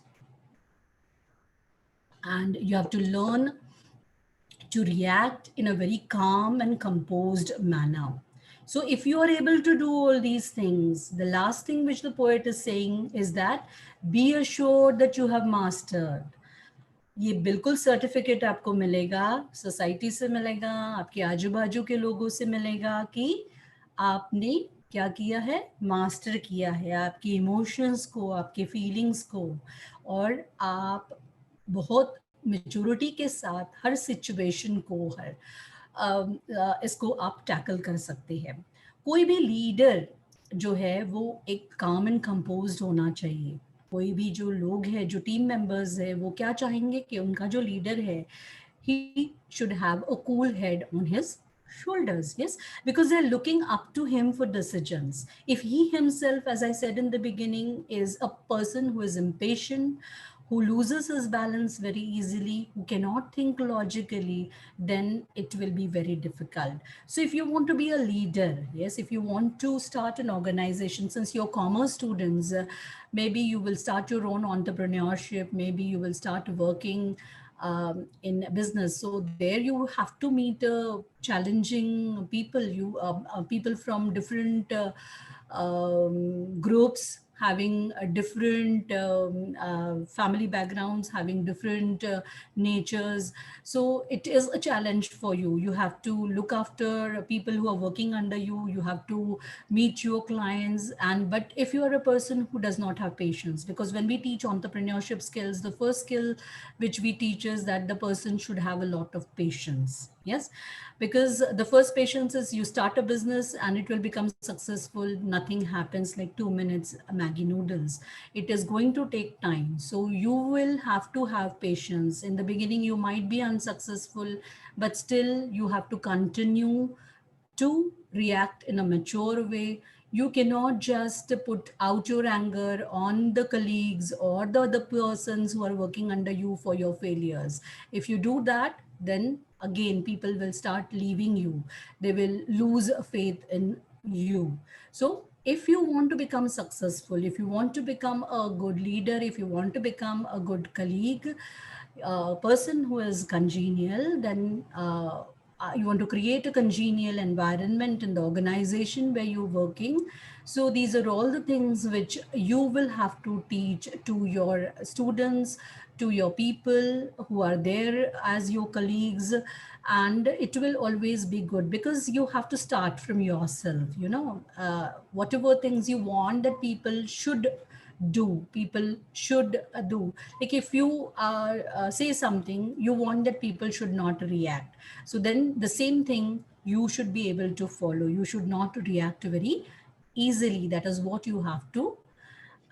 S2: and you have to learn to react in a very calm and composed manner. So if you are able to do all these things, the last thing which the poet is saying is that be assured that you have mastered. ये बिल्कुल certificate आपको मिलेगा, society से मिलेगा, आपके आजू बाजू के लोगों से मिलेगा कि आपने क्या किया है, मास्टर किया है आपके इमोशंस को, आपके फीलिंग्स को, और आप बहुत मैच्योरिटी के साथ हर सिचुएशन को, इसको आप टैकल कर सकते हैं. कोई भी लीडर जो है वो एक काम एंड कंपोज्ड होना चाहिए. कोई भी जो लोग हैं, जो टीम मेंबर्स है, वो क्या चाहेंगे कि उनका जो लीडर है, he should have a cool head on his shoulders. Yes, because they're looking up to him for decisions. If he himself, as I said in the beginning, is a person who is impatient, who loses his balance very easily, who cannot think logically, then it will be very difficult. So if you want to be a leader, yes, if you want to start an organization, since you're commerce students, maybe you will start your own entrepreneurship, maybe you will start working in business. So there you have to meet challenging people, people from different groups, having a different family backgrounds, having different natures. So it is a challenge for you. You have to look after people who are working under you. You have to meet your clients. And but if you are a person who does not have patience, because when we teach entrepreneurship skills, the first skill which we teach is that the person should have a lot of patience. Yes, because the first patience is you start a business and it will become successful. Nothing happens like 2 minutes Maggie noodles. It is going to take time. So you will have to have patience. In the beginning, you might be unsuccessful, but still you have to continue to react in a mature way. You cannot just put out your anger on the colleagues or the other persons who are working under you for your failures. If you do that, then again people will start leaving you. They will lose faith in you. So if you want to become successful, if you want to become a good leader, if you want to become a good colleague, a person who is congenial, then you want to create a congenial environment in the organization where you're working. So these are all the things which you will have to teach to your students, to your people who are there as your colleagues. And it will always be good because you have to start from yourself. Whatever things you want that people should do, people should do. Like if you say something, you want that people should not react, so then the same thing you should be able to follow. You should not react very easily. That is what you have to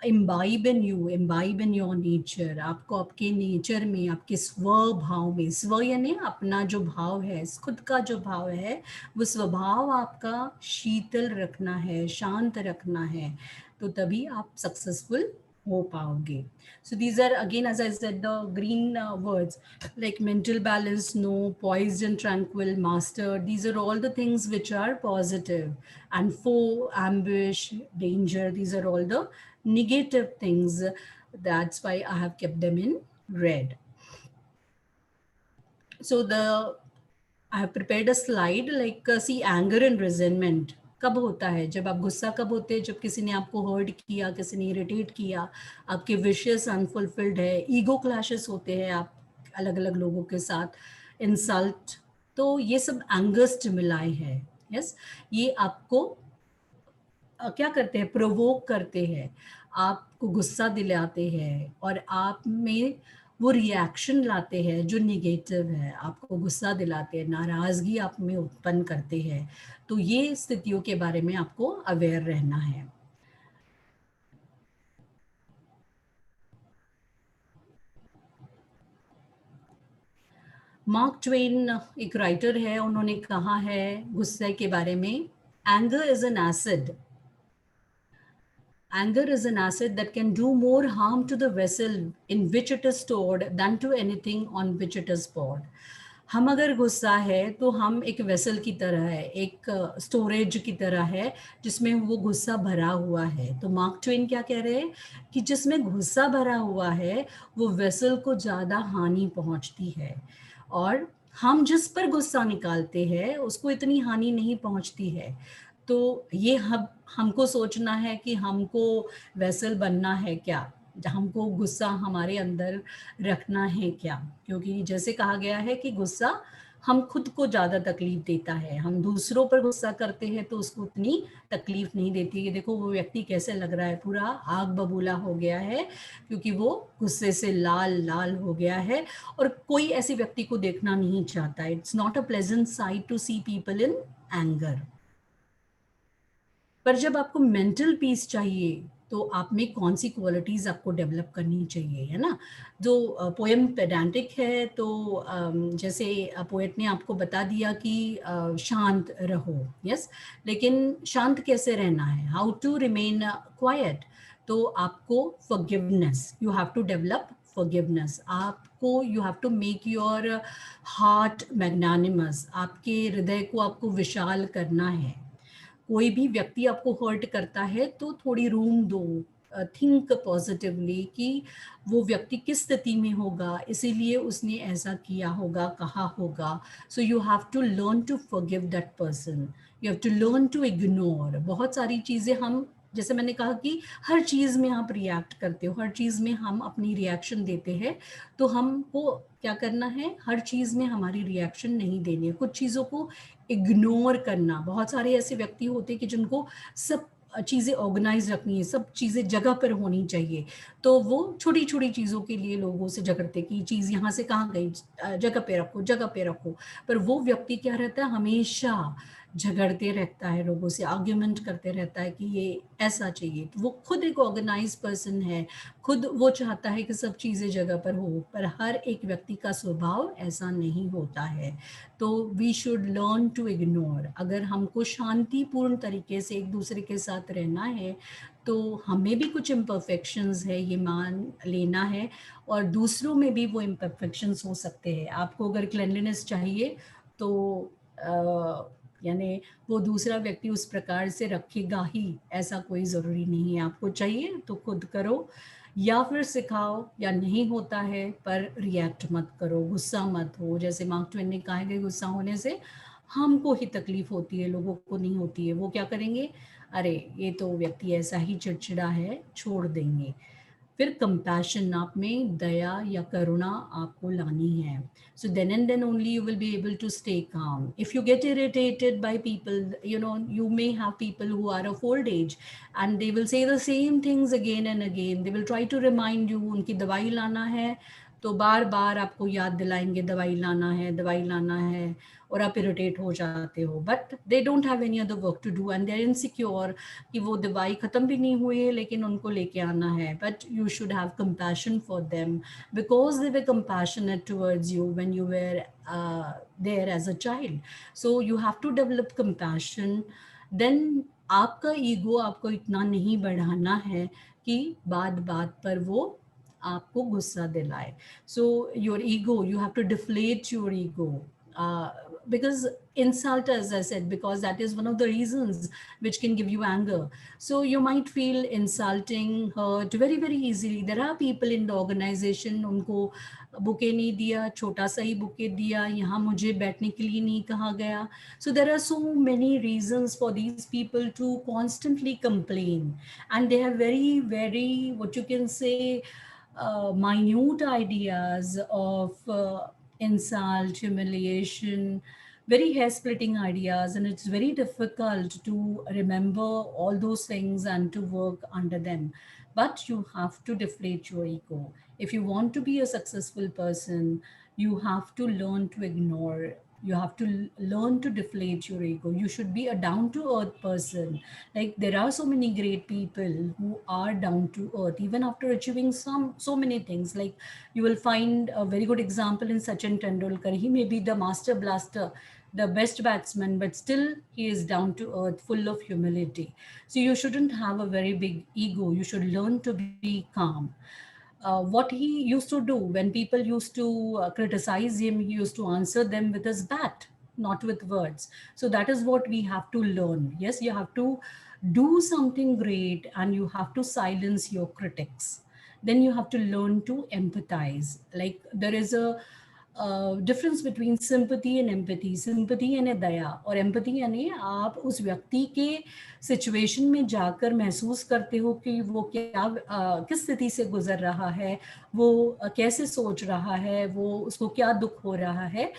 S2: imbibe in your nature. आपको आपके nature में, आपके स्वभाव में, स्व यानी अपना जो भाव है, खुद का जो भाव है, वो स्वभाव आपका शीतल रखना है, शांत रखना है, तो तभी आप सक्सेसफुल हो पाओगे. So these are again, as I said, the green words like mental balance, no, poised and tranquil, mastered. These are all the things which are positive. And foe, ambush, danger, these are all the negative things. That's why I have kept them in red. So I have prepared a slide like see anger and resentment. कब होता है? जब आप गुस्सा कब होते हैं? जब किसी ने आपको हर्ट किया, किसी ने इरिटेट किया, आपके विशेस अनफुलफिल्ड है, ईगो क्लैशेस होते हैं आप अलग अलग लोगों के साथ, इंसल्ट, तो ये सब एंगर स्टिमुलाई है. यस, ये आपको क्या करते हैं? प्रोवोक करते हैं, आपको गुस्सा दिलाते हैं और आप में वो रिएक्शन लाते हैं जो निगेटिव है, आपको गुस्सा दिलाते हैं, नाराजगी आप में उत्पन्न करते हैं. तो ये स्थितियों के बारे में आपको अवेयर रहना है. मार्क ट्वेन एक राइटर है, उन्होंने कहा है गुस्से के बारे में, anger is an acid. Anger is an acid that can do more harm to the vessel in which it is stored than to anything on which it is poured. हम अगर गुस्सा है तो हम एक वेसल की तरह है, एक स्टोरेज की तरह है जिसमें वो गुस्सा भरा हुआ है. तो मार्क ट्वेन क्या कह रहे हैं कि जिसमें गुस्सा भरा हुआ है वो वेसल को ज़्यादा हानि पहुंचती है, और हम जिस पर गुस्सा निकालते हैं उसको इतनी हानि नहीं पहुंचती है. तो ये हमको सोचना है कि हमको वेसल बनना है क्या, हमको गुस्सा हमारे अंदर रखना है क्या, क्योंकि जैसे कहा गया है कि गुस्सा हम खुद को ज़्यादा तकलीफ देता है. हम दूसरों पर गुस्सा करते हैं तो उसको उतनी तकलीफ नहीं देती कि देखो वो व्यक्ति कैसे लग रहा है, पूरा आग बबूला हो गया है क्योंकि वो गुस्से से लाल लाल हो गया है, और कोई ऐसे व्यक्ति को देखना नहीं चाहता. It's not a pleasant sight to see people in anger. पर जब आपको मेंटल पीस चाहिए तो आप में कौन सी क्वालिटीज आपको डेवलप करनी चाहिए, है ना। जो पोएम पेडांटिक है, तो जैसे पोएट ने आपको बता दिया कि शांत रहो, यस, लेकिन शांत कैसे रहना है, हाउ टू रिमेन क्वाइट। तो आपको forgiveness, you have to develop forgiveness. आपको, you have to make your heart magnanimous, आपके हृदय को आपको विशाल करना है। कोई भी व्यक्ति आपको हर्ट करता है तो थोड़ी रूम दो, थिंक पॉजिटिवली कि वो व्यक्ति किस स्थिति में होगा, इसीलिए उसने ऐसा किया होगा, कहा होगा। So you have to learn to forgive that person, you have to learn to ignore. बहुत सारी चीज़ें हम, जैसे मैंने कहा कि हर चीज़ में आप रिएक्ट करते हो, हर चीज़ में हम अपनी रिएक्शन देते हैं, तो हमको क्या करना है, हर चीज़ में हमारी रिएक्शन नहीं देनी है, कुछ चीज़ों को इग्नोर करना। बहुत सारे ऐसे व्यक्ति होते हैं कि जिनको सब चीज़ें ऑर्गेनाइज रखनी है, सब चीज़ें जगह पर होनी चाहिए, तो वो छोटी छोटी चीज़ों के लिए लोगों से झगड़ते कि चीज़ यहाँ से कहाँ गई, जगह पे रखो, जगह पे रखो। पर वो व्यक्ति क्या रहता है, हमेशा झगड़ते रहता है, लोगों से आर्ग्यूमेंट करते रहता है कि ये ऐसा चाहिए। तो वो खुद एक ऑर्गेनाइज पर्सन है, खुद वो चाहता है कि सब चीज़ें जगह पर हो, पर हर एक व्यक्ति का स्वभाव ऐसा नहीं होता है। तो we should learn to ignore. अगर हमको शांतिपूर्ण तरीके से एक दूसरे के साथ रहना है, तो हमें भी कुछ इम्परफेक्शंस है, ये मान लेना है, और दूसरों में भी वो इम्परफेक्शंस हो सकते हैं। आपको अगर क्लेanलीनेस चाहिए तो यानी वो दूसरा व्यक्ति उस प्रकार से रखेगा ही, ऐसा कोई ज़रूरी नहीं है। आपको चाहिए तो खुद करो या फिर सिखाओ, या नहीं होता है पर रिएक्ट मत करो, गुस्सा मत हो। जैसे मार्क ट्वेन ने कहा है कि गुस्सा होने से हमको ही तकलीफ होती है, लोगों को नहीं होती है। वो क्या करेंगे, अरे ये तो व्यक्ति ऐसा ही चिड़चिड़ा है, छोड़ देंगे। फिर कंपैशन, आप में दया या करुणा आपको लानी है। So then and then only you will be able to stay calm. If you get irritated by people, you know, you may have people who are of old age and they will say the same things again and again, they will try to remind you, उनकी दवाई लाना है तो बार बार आपको याद दिलाएंगे दवाई लाना है, दवाई लाना है, और आप इरिटेट हो जाते हो। But they don't have any other work to do and they are insecure कि वो दवाई ख़त्म भी नहीं हुई है लेकिन उनको लेके आना है। But you should have compassion for them because they were compassionate towards you when you were there as a child. So you have to develop compassion. Then आपका ईगो आपको इतना नहीं बढ़ाना है कि बात बात पर वो आपको गुस्सा दिलाए। So your ego, you have to deflate your ego, because insult, as I said, because that is one of the reasons which can give you anger. So you might feel insulting, hurt very very easily. There are people in the organization, उनको bouquet नहीं दिया, छोटा सा ही bouquet दिया, यहाँ मुझे बैठने के लिए नहीं कहा गया. So there are so many reasons for these people to constantly complain, and they have very very, what you can say, minute ideas of insult, humiliation, very hair splitting ideas, and it's very difficult to remember all those things and to work under them. But you have to deflate your ego. If you want to be a successful person, you have to learn to ignore. You have to learn to deflate your ego. You should be a down to earth person. Like, there are so many great people who are down to earth even after achieving so many things. Like, you will find a very good example in Sachin Tendulkar. He may be the master blaster, the best batsman, but still he is down to earth, full of humility. So you shouldn't have a very big ego. You should learn to be calm. What he used to do when people used to criticize him, he used to answer them with his bat, not with words. So that is what we have to learn. Yes, you have to do something great and you have to silence your critics. Then you have to learn to empathize. Like, there is a difference between sympathy and empathy. Sympathy यानी दया, और empathy यानी आप उस व्यक्ति के situation में जाकर महसूस करते हो कि वो क्या किस स्थिति से गुजर रहा है, वो कैसे सोच रहा है, वो उसको क्या दुख हो रहा है.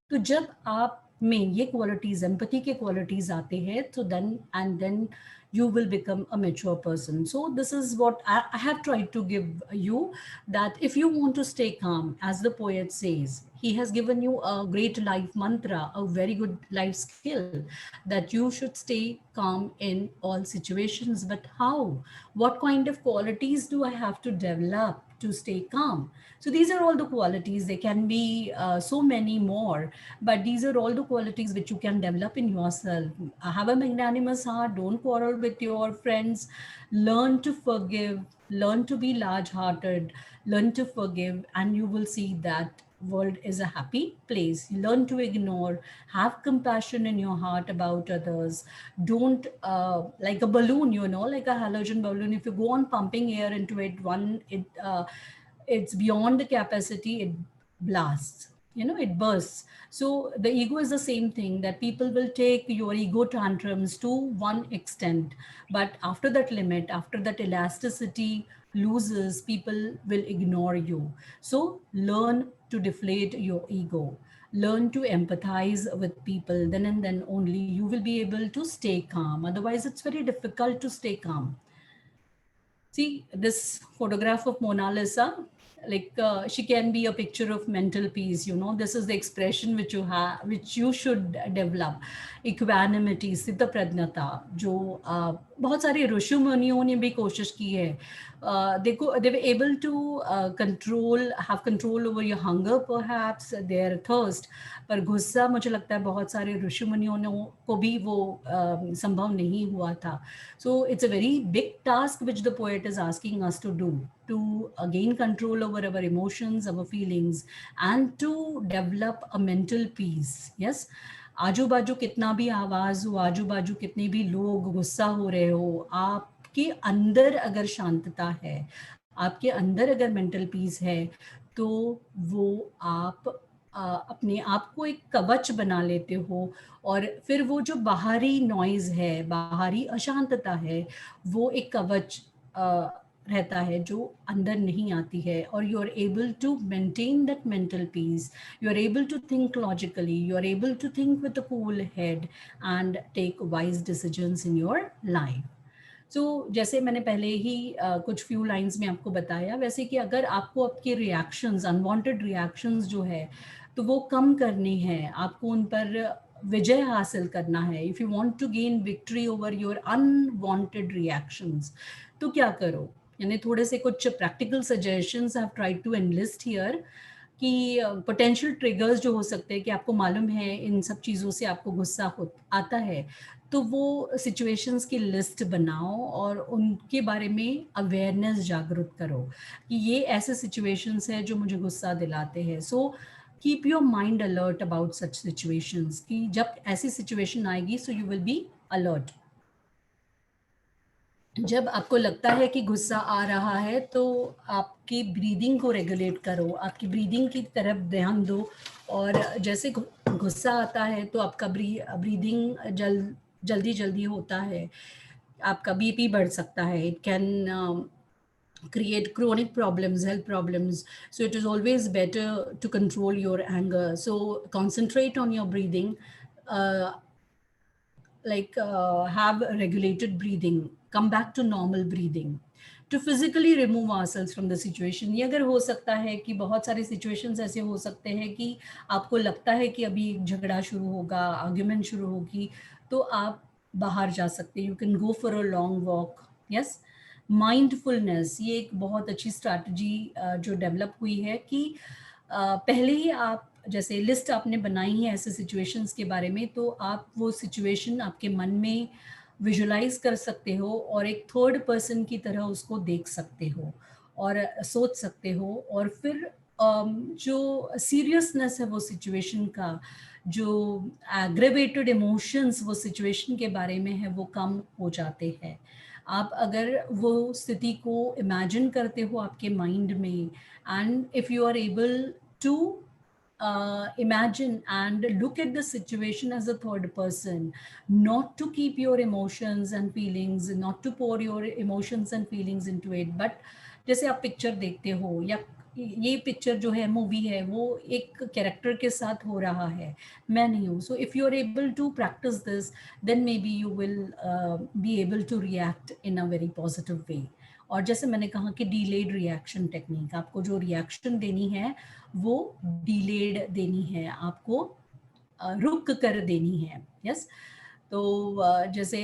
S2: तो जब आप में ये क्वालिटीज, एम्पैथी के क्वालिटीज आते हैं, तो then you will become a mature person. So this is what I have tried to give you, that if you want to stay calm, as the poet says, he has given you a great life mantra, a very good life skill, that you should stay calm in all situations. But how? What kind of qualities do I have to develop to stay calm? So these are all the qualities. There can be so many more, but these are all the qualities which you can develop in yourself. Have a magnanimous heart, don't quarrel with your friends, learn to forgive, learn to be large hearted, learn to forgive, and you will see that world is a happy place. Learn to ignore, have compassion in your heart about others. Don't like a balloon, you know, like a halogen balloon, if you go on pumping air into it, it's beyond the capacity, it blasts, you know, it bursts. So the ego is the same thing, that people will take your ego tantrums to one extent, but after that limit, after that elasticity loses, people will ignore you. So learn to deflate your ego, learn to empathize with people, then and then only you will be able to stay calm. Otherwise it's very difficult to stay calm. See this photograph of Mona Lisa, like she can be a picture of mental peace. You know, this is the expression which you have, which you should develop. Equanimity, सिद्ध प्रज्ञता, जो बहुत सारे ऋषि मुनियों ने भी कोशिश की है. देखो, they were able to have control over your hunger, perhaps their thirst. पर गुस्सा, मुझे लगता है बहुत सारे ऋषि मुनियों को भी वो संभव नहीं हुआ था. So it's a very big task which the poet is asking us to do, to gain control over our emotions, our feelings, and to develop a mental peace. Yes. आजू बाजू कितना भी आवाज हो, आजू बाजू कितने भी लोग गुस्सा हो रहे हो, आपके अंदर अगर शांतता है, आपके अंदर अगर मेंटल पीस है, तो वो आप अपने आप को एक कवच बना लेते हो. और फिर वो जो बाहरी नॉइज है, बाहरी अशांतता है, वो एक कवच रहता है जो अंदर नहीं आती है. और you are able to maintain that mental peace, you are able to think logically, you are able to think with a cool head and take wise decisions in your life. तो जैसे मैंने पहले ही कुछ फ्यू लाइंस में आपको बताया, वैसे कि अगर आपको आपके रिएक्शंस, अनवांटेड रिएक्शंस जो है, तो वो कम करने हैं, आपको उन पर विजय हासिल करना है. If you want to gain victory over your unwanted reactions, तो क्या करो? यानी थोड़े से कुछ practical suggestions I have tried to enlist here, कि पोटेंशियल ट्रिगर्स जो हो सकते हैं, कि आपको मालूम है इन सब चीज़ों से आपको गुस्सा आता है, तो वो सिचुएशंस की लिस्ट बनाओ और उनके बारे में अवेयरनेस जागरूक करो कि ये ऐसे सिचुएशंस हैं जो मुझे गुस्सा दिलाते हैं. सो keep your mind alert about such situations, कि जब ऐसी सिचुएशन आएगी, so you will be alert. जब आपको लगता है कि गुस्सा आ रहा है, तो आपकी ब्रीदिंग को रेगुलेट करो, आपकी ब्रीदिंग की तरफ ध्यान दो. और जैसे गुस्सा आता है तो आपका ब्रीदिंग जल्दी होता है, आपका बीपी बढ़ सकता है. It can create chronic problems, health problems. So it is always better to control your anger. So concentrate on your breathing, have regulated breathing, come back to normal breathing, to physically remove ourselves from the situation. ये अगर हो सकता है कि बहुत सारे situations ऐसे हो सकते हैं कि आपको लगता है कि अभी झगड़ा शुरू होगा, आर्ग्यूमेंट शुरू होगी, तो आप बाहर जा सकते हैं. You can go for a long walk. Yes. Mindfulness, ये एक बहुत अच्छी स्ट्रैटेजी जो डेवलप हुई है, कि पहले ही आप जैसे लिस्ट आपने बनाई है ऐसे सिचुएशंस के बारे में, तो आप वो सिचुएशन आपके मन में विजुलाइज कर सकते हो और एक थर्ड पर्सन की तरह उसको देख सकते हो और सोच सकते हो. और फिर जो सीरियसनेस है वो सिचुएशन का, जो एग्रेवेटेड इमोशंस वो सिचुएशन के बारे में है, वो कम हो जाते हैं. आप अगर वो स्थिति को इमेजिन करते हो आपके माइंड में, and if you are able to imagine and look at the situation as a third person, not to keep your emotions and feelings, not to pour your emotions and feelings into it, but जैसे आप picture देखते हो या ये picture जो है movie है वो एक कैरेक्टर के साथ हो रहा है, मैं नहीं हूँ. So if you are able to practice this then maybe you will be able to react in a very positive way. और जैसे मैंने कहा कि डिलेड रिएक्शन टेक्निक, आपको जो रिएक्शन देनी है वो डिलेड देनी है, आपको रुक कर देनी है. यस. तो जैसे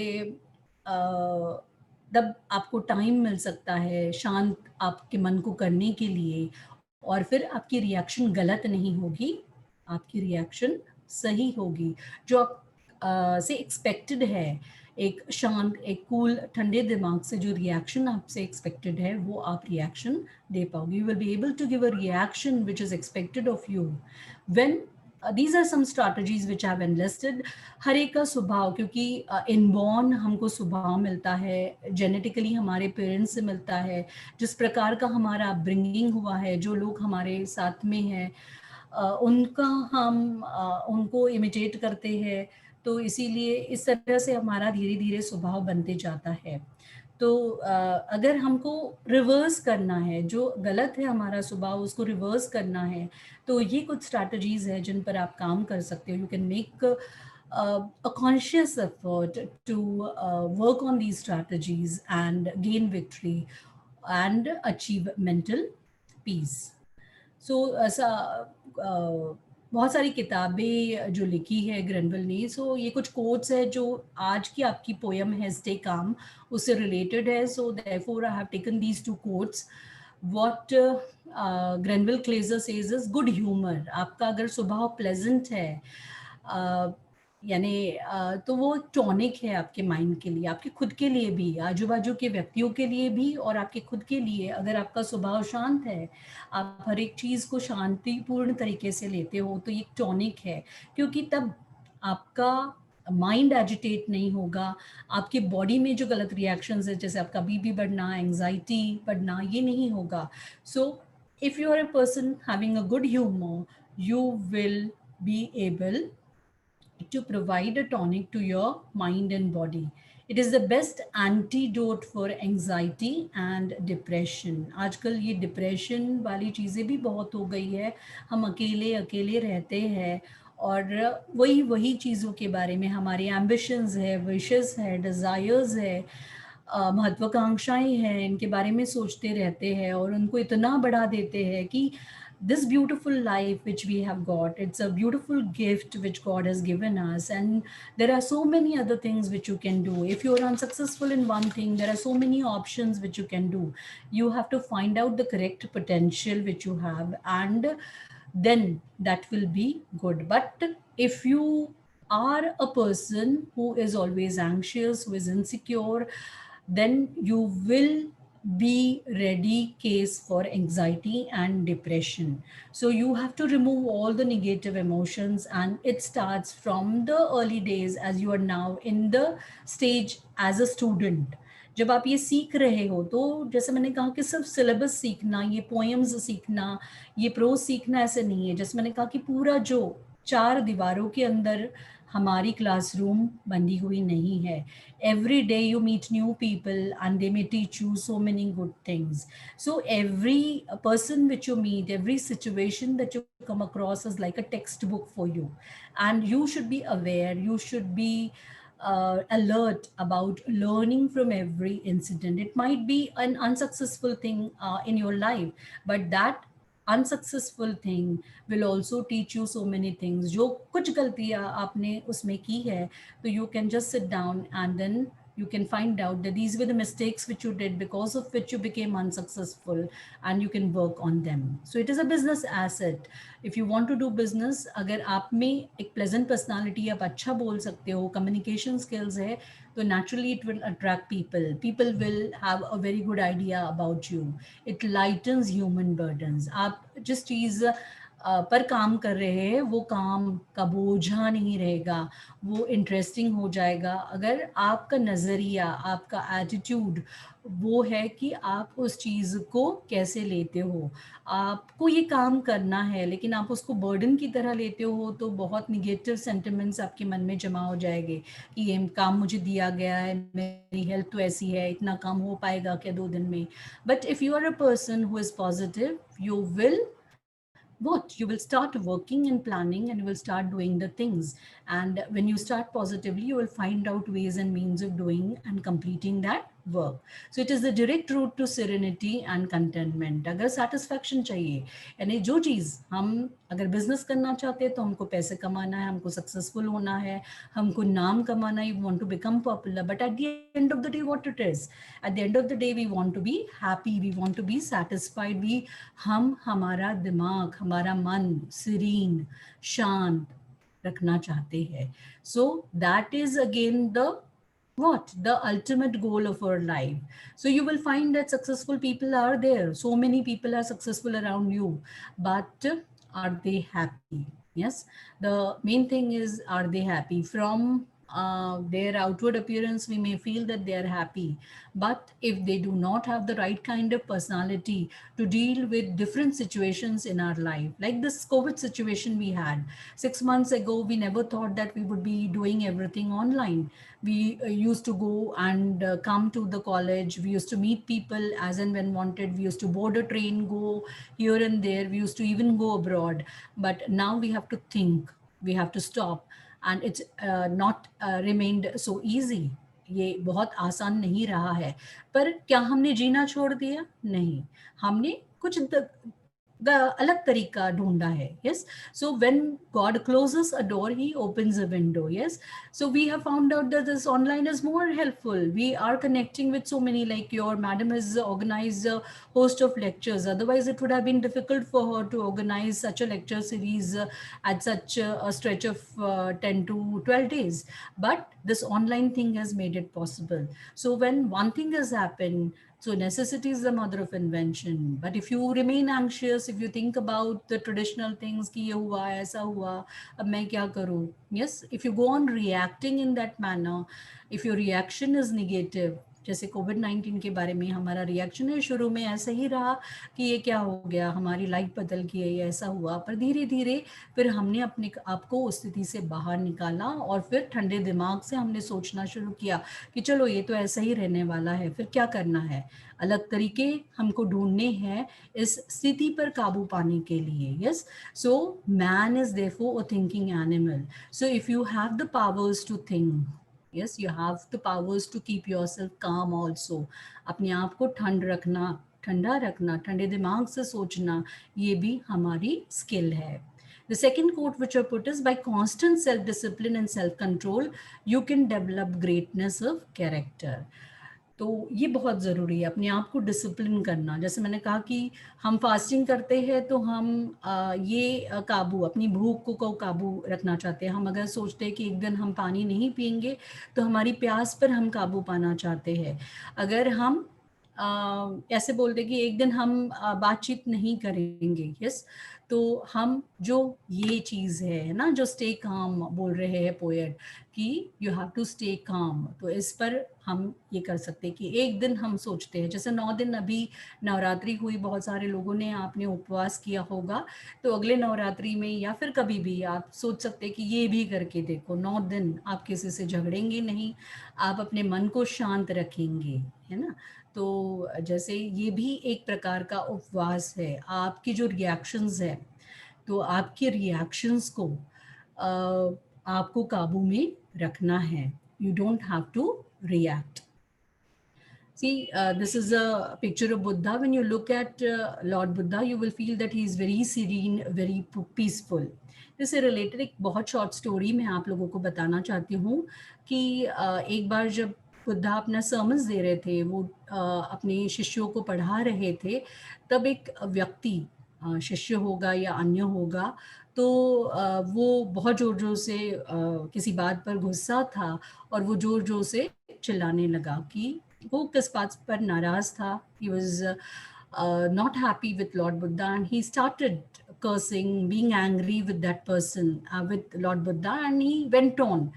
S2: तब आपको टाइम मिल सकता है शांत आपके मन को करने के लिए, और फिर आपकी रिएक्शन गलत नहीं होगी, आपकी रिएक्शन सही होगी. जो आप से एक्सपेक्टेड है, एक शांत, एक कूल, ठंडे दिमाग से जो रिएक्शन आपसे एक्सपेक्टेड है वो आप रिएक्शन दे पाओगे. You will be able to give a reaction which is expected of you when these are some strategies which I have enlisted. हर एक का स्वभाव, क्योंकि इनबॉर्न हमको स्वभाव मिलता है, जेनेटिकली हमारे पेरेंट्स से मिलता है, जिस प्रकार का हमारा अपब्रिंगिंग हुआ है, जो लोग हमारे साथ में हैं उनका हम उनको इमिटेट करते हैं. तो इसीलिए इस तरह से हमारा धीरे धीरे स्वभाव बनते जाता है. तो अगर हमको रिवर्स करना है, जो गलत है हमारा स्वभाव उसको रिवर्स करना है, तो ये कुछ स्ट्रैटेजीज है जिन पर आप काम कर सकते हो. You can make a conscious effort to work on these strategies and gain victory and achieve mental peace. सो ऐसा बहुत सारी किताबें जो लिखी है ग्रेनवेल ने, सो ये कुछ कोट्स है जो आज की आपकी पोयम है स्टे काम उससे रिलेटेड है. So therefore I have taken these two quotes. What Grenville Kleiser says is good humour. आपका अगर स्वभाव प्लेजेंट है यानी तो वो टॉनिक है आपके माइंड के लिए, आपके खुद के लिए भी, आजू बाजू के व्यक्तियों के लिए भी और आपके खुद के लिए. अगर आपका स्वभाव शांत है, आप हर एक चीज़ को शांतिपूर्ण तरीके से लेते हो, तो ये टॉनिक है. क्योंकि तब आपका माइंड एजिटेट नहीं होगा, आपके बॉडी में जो गलत रिएक्शंस है जैसे आपका बीपी बढ़ना, एंजाइटी बढ़ना, ये नहीं होगा. So if you are a person having a good humour, you will be able to provide a tonic to your mind and body. It is the best antidote for anxiety and depression. आजकल ये depression वाली चीज़ें भी बहुत हो गई है, हम अकेले अकेले रहते हैं और वही चीज़ों के बारे में हमारे एम्बिशंस है, विशेस है, डिज़ायर्स है, महत्वाकांक्षाएं हैं, इनके बारे में सोचते रहते हैं और उनको इतना बढ़ा देते हैं कि this beautiful life which we have got, it's a beautiful gift which God has given us, and there are so many other things which you can do. If you're unsuccessful in one thing, there are so many options which you can do. You have to find out the correct potential which you have, and then that will be good. But if you are a person who is always anxious, who is insecure, then you will be ready case for anxiety and depression. So you have to remove all the negative emotions, and it starts from the early days as you are now in the stage as a student. जब आप ये सीख रहे हो तो जैसे मैंने कहा कि सिर्फ सिलेबस सीखना, ये पोएम्स सीखना, ये प्रोज सीखना ऐसे नहीं है. जैसे मैंने कहा कि पूरा जो 4 दीवारों के अंदर हमारी क्लासरूम बंधी हुई नहीं है. Every day you meet new people and they may teach you so many good things. So every person which you meet, every situation that you come across is like a textbook for you, and you should be aware, you should be alert about learning from every incident. It might be an unsuccessful thing in your life, but that unsuccessful thing will also teach you so many things. जो कुछ गलतियाँ आपने उसमें की है, तो you can just sit down and then you can find out that these were the mistakes which you did because of which you became unsuccessful, and you can work on them. So it is a business asset. If you want to do business, अगर आप में एक pleasant personality, आप अच्छा बोल सकते हो, communication skills है, तो naturally it will attract people. People will have a very good idea about you. It lightens human burdens. आप जिस चीज़ पर काम कर रहे हैं वो काम का बोझा नहीं रहेगा, वो इंटरेस्टिंग हो जाएगा अगर आपका नज़रिया, आपका एटीट्यूड वो है कि आप उस चीज़ को कैसे लेते हो। आपको ये काम करना है लेकिन आप उसको बर्डन की तरह लेते हो तो बहुत निगेटिव सेंटिमेंट्स आपके मन में जमा हो जाएंगे कि ये काम मुझे दिया गया है, मेरी हेल्थ तो ऐसी है, इतना काम हो पाएगा क्या 2 दिन में। But if you are a person who is positive, you will what you will start working and planning and you will start doing the things, and when you start positively you will find out ways and means of doing and completing that work. So it is the direct route to serenity and contentment. अगर satisfaction चाहिए, यानी जो चीज़ हम अगर business करना चाहते हैं तो हमको पैसे कमाना है, हमको सक्सेसफुल होना है, हमको नाम कमाना है, you want to become popular, but at the end of the day what it is, at the end of the day we want to be happy, we want to be satisfied, we हम हमारा दिमाग, हमारा मन serine, शांत रखना चाहते हैं. So that is again the what the ultimate goal of our life. So you will find that successful people are there, so many people are successful around you, but are they happy? Yes, the main thing is, are they happy? From their outward appearance we may feel that they are happy, but if they do not have the right kind of personality to deal with different situations in our life, like this COVID situation we had 6 months ago, we never thought that we would be doing everything online. We used to go and come to the college, we used to meet people as and when wanted, we used to board a train, go here and there, we used to even go abroad. But now we have to think, we have to stop, and it's not remained so easy. ये बहुत आसान नहीं रहा है, पर क्या हमने जीना छोड़ दिया? नहीं, हमने कुछ अलग तरीका ढूंढा है. Yes, so when God closes a door, he opens a window. Yes, so we have found out that this online is more helpful. We are connecting with so many, like your madam has organized a host of lectures, otherwise it would have been difficult for her to organize such a lecture series at such a stretch of 10 to 12 days. But this online thing has made it possible. So when one thing has happened, so necessity is the mother of invention. But if you remain anxious, if you think about the traditional things कि ये हुआ ऐसा हुआ अब मैं क्या करूँ, yes, if you go on reacting in that manner, if your reaction is negative, जैसे कोविड-19 के बारे में हमारा रिएक्शन है शुरू में ऐसा ही रहा कि ये क्या हो गया, हमारी लाइफ बदल गई, ये ऐसा हुआ, पर धीरे धीरे फिर हमने अपने आप को उस स्थिति से बाहर निकाला और फिर ठंडे दिमाग से हमने सोचना शुरू किया कि चलो ये तो ऐसा ही रहने वाला है, फिर क्या करना है, अलग तरीके हमको ढूंढने हैं इस स्थिति पर काबू पाने के लिए. Yes, so man is therefore a thinking animal. So if you have the powers to think, yes, you have the powers to keep yourself calm also. अपने आप को ठंडा रखना, ठंडे दिमाग से सोचना, ये भी हमारी स्किल है. The second quote which I put is, by constant self-discipline and self-control, you can develop greatness of character. तो ये बहुत ज़रूरी है अपने आप को डिसिप्लिन करना. जैसे मैंने कहा कि हम फास्टिंग करते हैं तो हम ये काबू, अपनी भूख को काबू रखना चाहते हैं. हम अगर सोचते हैं कि एक दिन हम पानी नहीं पिएंगे तो हमारी प्यास पर हम काबू पाना चाहते हैं. अगर हम ऐसे बोलते कि एक दिन हम बातचीत नहीं करेंगे, यस, तो हम जो ये चीज़ है ना, जो स्टे काम बोल रहे हैं पोएट कि यू हैव टू स्टे काम, तो इस पर हम ये कर सकते हैं कि एक दिन हम सोचते हैं, जैसे 9 दिन अभी नवरात्रि हुई, बहुत सारे लोगों ने, आपने उपवास किया होगा, तो अगले नवरात्रि में या फिर कभी भी आप सोच सकते हैं कि ये भी करके देखो. 9 दिन आप किसी से झगड़ेंगे नहीं, आप अपने मन को शांत रखेंगे, है ना. तो जैसे ये भी एक प्रकार का उपवास है. आपकी जो रिएक्शंस है, तो आपके रिएक्शंस को आपको काबू में रखना है. You don't have to react. See, this is a picture of Buddha. When you look at Lord Buddha, you will feel that he is very serene, very peaceful. इससे रिलेटेड एक बहुत शॉर्ट स्टोरी मैं आप लोगों को बताना चाहती हूँ कि एक बार जब बुद्धा अपना सर्मन्स दे रहे थे, वो अपने शिष्यों को पढ़ा रहे थे, तब एक व्यक्ति, शिष्य होगा या अन्य होगा, तो वो बहुत ज़ोर-ज़ोर से किसी बात पर गुस्सा था और वो ज़ोर-ज़ोर से चिल्लाने लगा कि वो किस बात पर नाराज़ था. He was not happy with Lord Buddha and he started cursing, being angry with that person, with Lord Buddha, and he went on.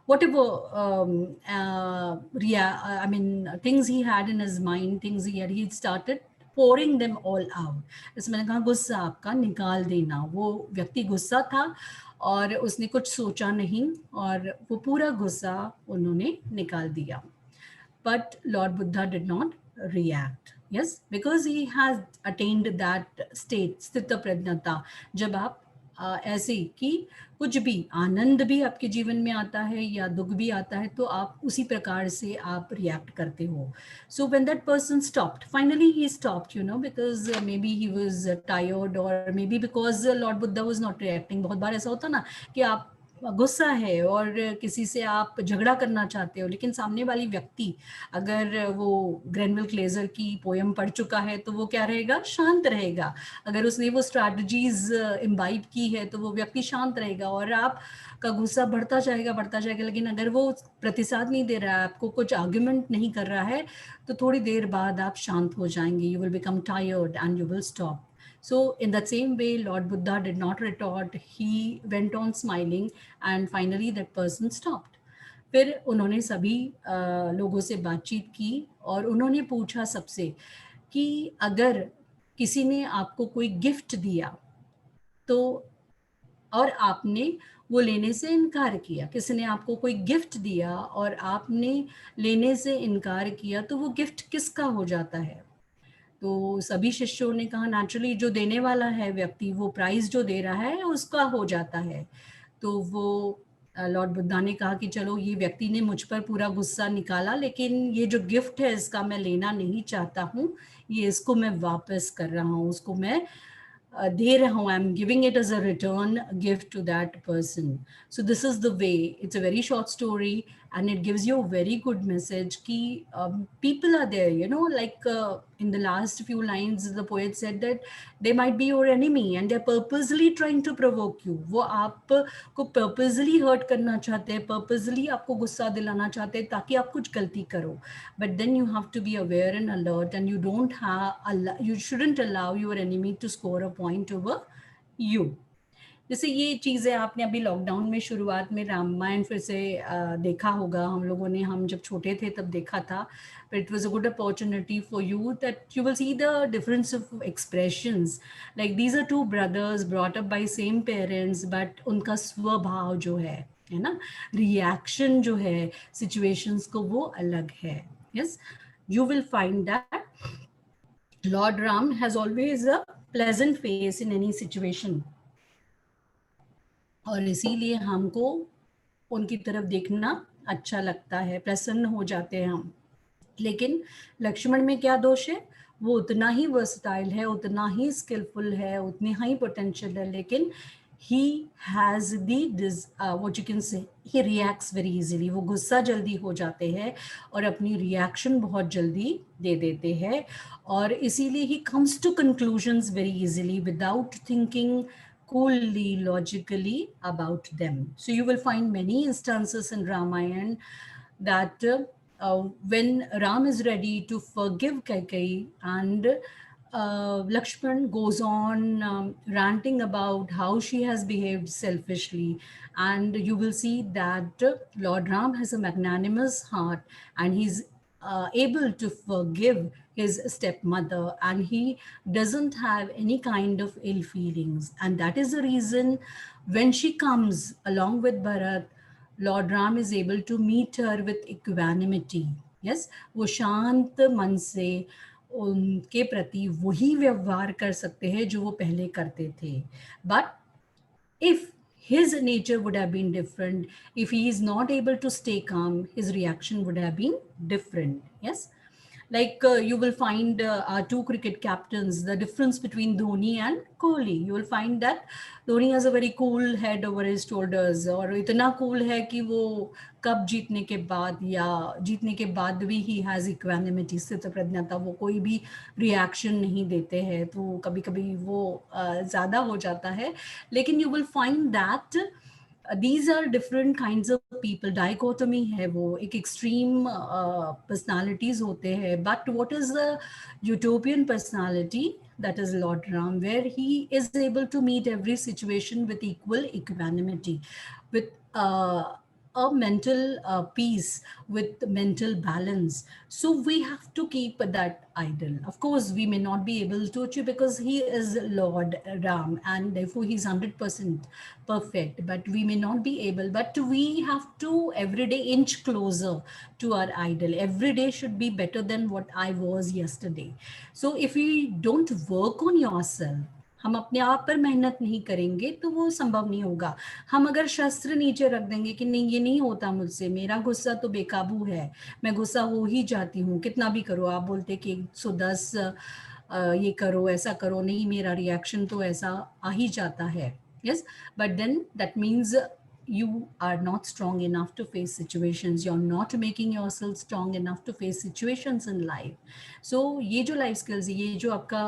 S2: Whatever I mean, things he had in his mind, things he started pouring them all out. जैसे मैंने कहा, गुस्सा आपका निकाल देना. वो व्यक्ति गुस्सा था और उसने कुछ सोचा नहीं और वो पूरा गुस्सा उन्होंने निकाल दिया. But Lord Buddha did not react. Yes, because he has attained that state, sthita prajnata. जब आप ऐसे कि कुछ भी आनंद भी आपके जीवन में आता है या दुख भी आता है तो आप उसी प्रकार से आप रिएक्ट करते हो. So when that person stopped, finally he stopped, because maybe he was tired or maybe because Lord Buddha was not reacting. बहुत बार ऐसा होता ना कि आप गुस्सा है और किसी से आप झगड़ा करना चाहते हो, लेकिन सामने वाली व्यक्ति अगर वो ग्रेनविल क्लेजर की पोयम पढ़ चुका है तो वो क्या रहेगा, शांत रहेगा. अगर उसने वो स्ट्रैटेजीज इम्बाइब की है तो वो व्यक्ति शांत रहेगा और आप का गुस्सा बढ़ता जाएगा. लेकिन अगर वो प्रतिसाद नहीं दे रहा है, आपको कुछ आर्ग्यूमेंट नहीं कर रहा है, तो थोड़ी देर बाद आप शांत हो जाएंगे. You will become tired and you will stop. So in that same way, Lord Buddha did not retort. He went on smiling and finally that person stopped. फिर उन्होंने सभी लोगों से बातचीत की और उन्होंने पूछा सबसे कि अगर किसी ने आपको कोई गिफ्ट दिया तो और आपने वो लेने से इनकार किया, किसी ने आपको कोई गिफ्ट दिया और आपने लेने से इनकार किया, तो वो गिफ्ट किसका हो जाता है? तो सभी शिष्यों ने कहा नेचुरली जो देने वाला है व्यक्ति, वो प्राइज जो दे रहा है उसका हो जाता है. तो वो लॉर्ड बुद्धा ने कहा कि चलो ये व्यक्ति ने मुझ पर पूरा गुस्सा निकाला, लेकिन ये जो गिफ्ट है इसका मैं लेना नहीं चाहता हूँ, ये इसको मैं वापस कर रहा हूँ, उसको मैं दे रहा हूँ. I am giving it as a return gift to that person. So this is the way. It's a very short story and it gives you a very good message ki people are there, like in the last few lines the poet said that they might be your enemy and they're purposely trying to provoke you. wo aap ko purposely hurt karna chahte hain, purposely aapko gussa dilana chahte hain taki aap kuch galti karo. But then you have to be aware and alert and you shouldn't allow your enemy to score a point over you. जैसे ये चीज़ें आपने अभी lockdown में शुरुआत में रामायण फिर से देखा होगा हम लोगों ने, हम जब छोटे थे तब देखा था. But it was a good opportunity for you that you will see the difference of expressions. Like these are two brothers brought up by same parents, but उनका स्वभाव जो है ना, रिएक्शन जो है सिचुएशंस को, वो अलग है. Yes, you will find that Lord Ram has always a pleasant face in any situation और इसीलिए हमको उनकी तरफ देखना अच्छा लगता है, प्रसन्न हो जाते हैं हम. लेकिन लक्ष्मण में क्या दोष है? वो उतना ही वर्सटाइल है, उतना ही स्किलफुल है, उतनी ही पोटेंशियल है, लेकिन he has the what you can say, he reacts very easily. वो गुस्सा जल्दी हो जाते हैं और अपनी रिएक्शन बहुत जल्दी दे देते हैं और इसीलिए he comes to conclusions very easily without thinking coolly, logically about them. So you will find many instances in Ramayana that when Ram is ready to forgive Kaikeyi and Lakshman goes on ranting about how she has behaved selfishly, and you will see that Lord Ram has a magnanimous heart and he's able to forgive his stepmother and he doesn't have any kind of ill feelings. And that is the reason when she comes along with Bharat, Lord Ram is able to meet her with equanimity. Yes, वो शांत मन से उनके प्रति वही व्यवहार कर सकते हैं जो वो पहले करते थे. But if his nature would have been different, if he is not able to stay calm, his reaction would have been different. Yes, like you will find our two cricket captains, the difference between Dhoni and Kohli. You will find that Dhoni has a very cool head over his shoulders और इतना cool है कि वो कब जीतने के बाद या जीतने के बाद भी he has equanimity, स्थित प्रज्ञता, वो कोई भी रिएक्शन नहीं देते हैं. तो कभी कभी वो ज़्यादा हो जाता है. लेकिन you will find that these are different kinds of people. Dichotomy है वो, एक extreme personalities होते हैं. But what is the utopian personality? That is Lord Ram, where he is able to meet every situation with equal equanimity, with a mental peace, with mental balance. So we have to keep that idol. Of course, we may not be able to achieve because he is Lord Ram and therefore he's 100% perfect, but we may not be able, but we have to every day inch closer to our idol. Every day should be better than what I was yesterday. So if we don't work on yourself, हम अपने आप पर मेहनत नहीं करेंगे तो वो संभव नहीं होगा. हम अगर शस्त्र नीचे रख देंगे कि नहीं ये नहीं होता मुझसे, मेरा गुस्सा तो बेकाबू है, मैं गुस्सा हो ही जाती हूँ, कितना भी करो, आप बोलते कि 110 ये करो ऐसा करो, नहीं मेरा रिएक्शन तो ऐसा आ ही जाता है. Yes, but then that means you are not strong enough to face situations. You're not making yourself strong enough to face situations in life. So ये जो life skills, ये जो आपका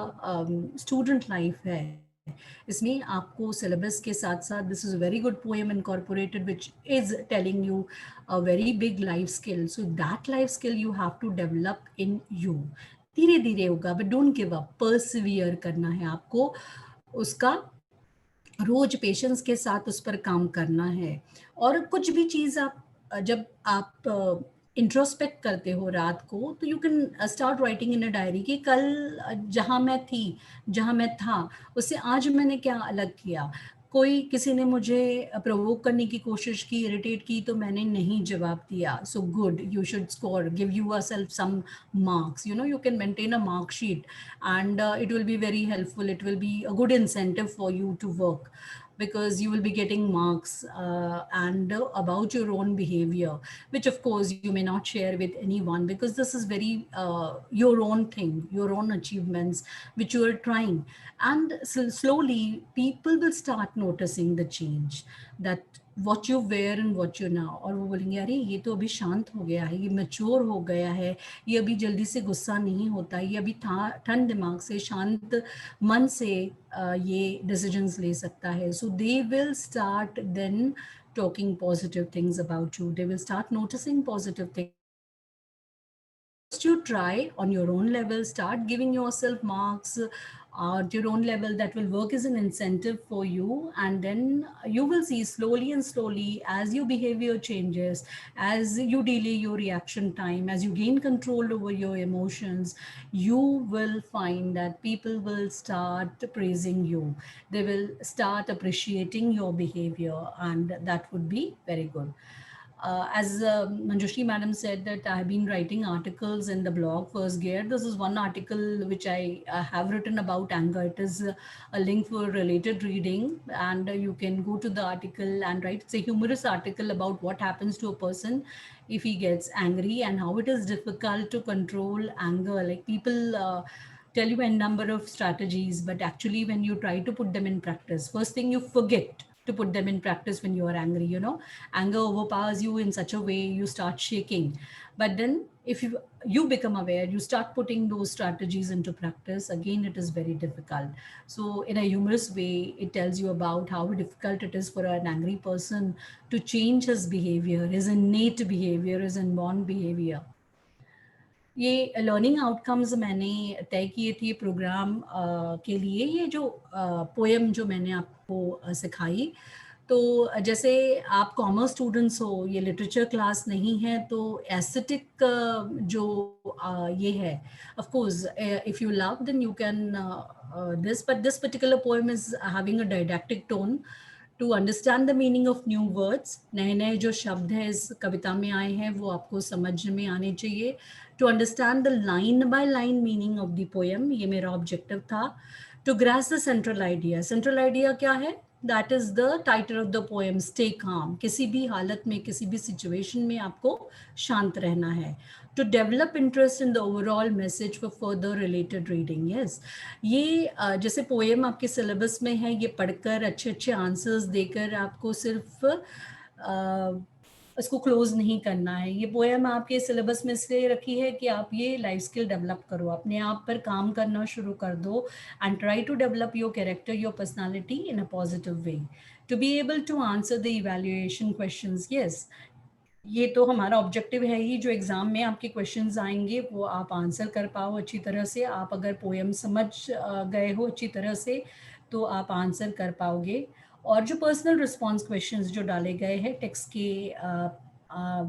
S2: student life है, इसमें आपको syllabus के साथ साथ this is a very good poem incorporated which is telling you a very big life skill. So that life skill you have to develop in you. धीरे धीरे होगा, but don't give up. Persevere करना है आपको, उसका रोज patience के साथ उस पर काम करना है. और कुछ भी चीज आप जब आप इंट्रोस्पेक्ट करते हो रात को, तो you can start writing in a diary कि कल जहां मैं थी, जहां मैं था, उससे आज मैंने क्या अलग किया. कोई किसी ने मुझे प्रोवोक करने की कोशिश की, इरिटेट की, तो मैंने नहीं जवाब दिया. So good, you should score, give yourself some marks. You can maintain a mark sheet, and it will be very helpful. It will be a good incentive for you to work, because you will be getting marks and about your own behavior, which of course you may not share with anyone, because this is very your own thing, your own achievements which you are trying. And so slowly people will start noticing the change, that what you wear and what you now. और वो बोलेंगे अरे ये तो अभी शांत हो गया है, ये मैच्योर हो गया है, ये अभी जल्दी से गुस्सा नहीं होता, ये अभी ठंड दिमाग से, शांत मन से ये डिसीजंस ले सकता है. So they will start then talking positive things about you. They will start noticing positive things. You try on your own level, start giving yourself marks at your own level. That will work as an incentive for you, and then you will see slowly and slowly, as your behavior changes, as you delay your reaction time, as you gain control over your emotions, you will find that people will start praising you. They will start appreciating your behavior, and that would be very good. As Manjushri madam said, that I have been writing articles in the blog First Gear. This is one article which I have written about anger. It is a link for related reading, and you can go to the article and write. It's a humorous article about what happens to a person if he gets angry and how it is difficult to control anger. Like people tell you a number of strategies, but actually when you try to put them in practice, first thing you forget to put them in practice. When you are angry, anger overpowers you in such a way you start shaking. But then if you become aware, you start putting those strategies into practice, again it is very difficult. So in a humorous way, it tells you about how difficult it is for an angry person to change his behavior, his innate behavior, his inborn behavior. ये learning outcomes मैंने तय किए थे programme के लिए. ये जो poem जो मैंने आपको सिखाई, तो जैसे आप कॉमर्स स्टूडेंट्स हो, ये लिटरेचर क्लास नहीं है, तो एस्थेटिक जो ये है, of course if you love then you can this, but this particular poem is having a didactic tone. To understand the meaning of new words, नए नए जो शब्द हैं इस कविता में आए हैं वो आपको समझ में आने चाहिए. To understand the line by line meaning of the poem, ये मेरा ऑब्जेक्टिव था. To grasp the central idea. Central idea क्या है? That is the title of the poem, stay calm. किसी भी हालत में, किसी भी सिचुएशन में आपको शांत रहना है. To develop interest in the overall message for further related reading. Yes, ये जैसे पोएम आपके सिलेबस में है, ये पढ़कर अच्छे अच्छे आंसर्स देकर आपको सिर्फ इसको क्लोज नहीं करना है. ये पोएम आपके सिलेबस में इसलिए रखी है कि आप ये लाइफ स्किल डेवलप करो, अपने आप पर काम करना शुरू कर दो, and try to develop your character, your personality in a positive way. to be able to answer the evaluation questions. Yes, ये तो हमारा ऑब्जेक्टिव है ही, जो एग्जाम में आपके क्वेश्चंस आएंगे वो आप आंसर कर पाओ अच्छी तरह से. आप अगर पोएम समझ गए हो अच्छी तरह से तो आप आंसर कर पाओगे. और जो पर्सनल रिस्पॉन्स क्वेश्चंस जो डाले गए हैं टेक्स्ट के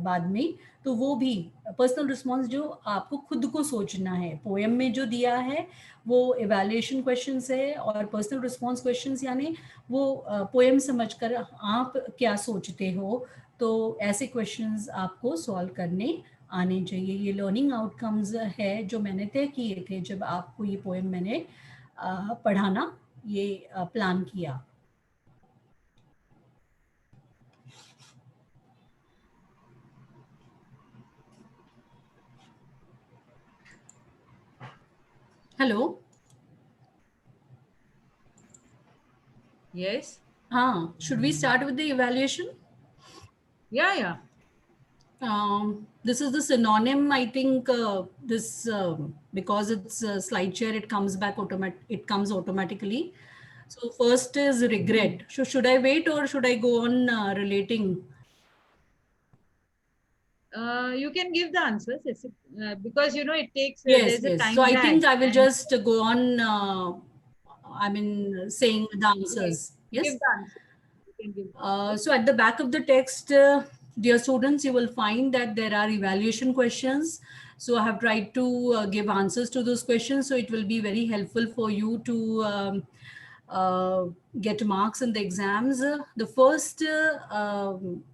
S2: बाद में, तो वो भी पर्सनल रिस्पॉन्स जो आपको खुद को सोचना है. पोएम में जो दिया है वो इवैल्यूएशन क्वेश्चंस है, और पर्सनल रिस्पॉन्स क्वेश्चंस यानी वो पोएम समझकर आप क्या सोचते हो, तो ऐसे क्वेश्चंस आपको सॉल्व करने आने चाहिए. ये लर्निंग आउटकम्स है जो मैंने तय किए थे जब आपको ये पोएम मैंने पढ़ाना ये प्लान किया. हेलो.
S1: Yes.
S2: हाँ, should we start with the evaluation?
S1: Yeah.
S2: This is the synonym. I think this because it's slide share, it comes automatically. So first is regret. Should I wait or should I go on relating?
S1: You can give the answers because it takes
S2: Yes.
S1: there's a time
S2: So I
S1: lag,
S2: think I will
S1: and
S2: just go on. Saying the answers. Yes.
S1: give the answer. You can give the answer.
S2: So at the back of the text, dear students, you will find that there are evaluation questions. So I have tried to give answers to those questions. So it will be very helpful for you to get marks in the exams. The first,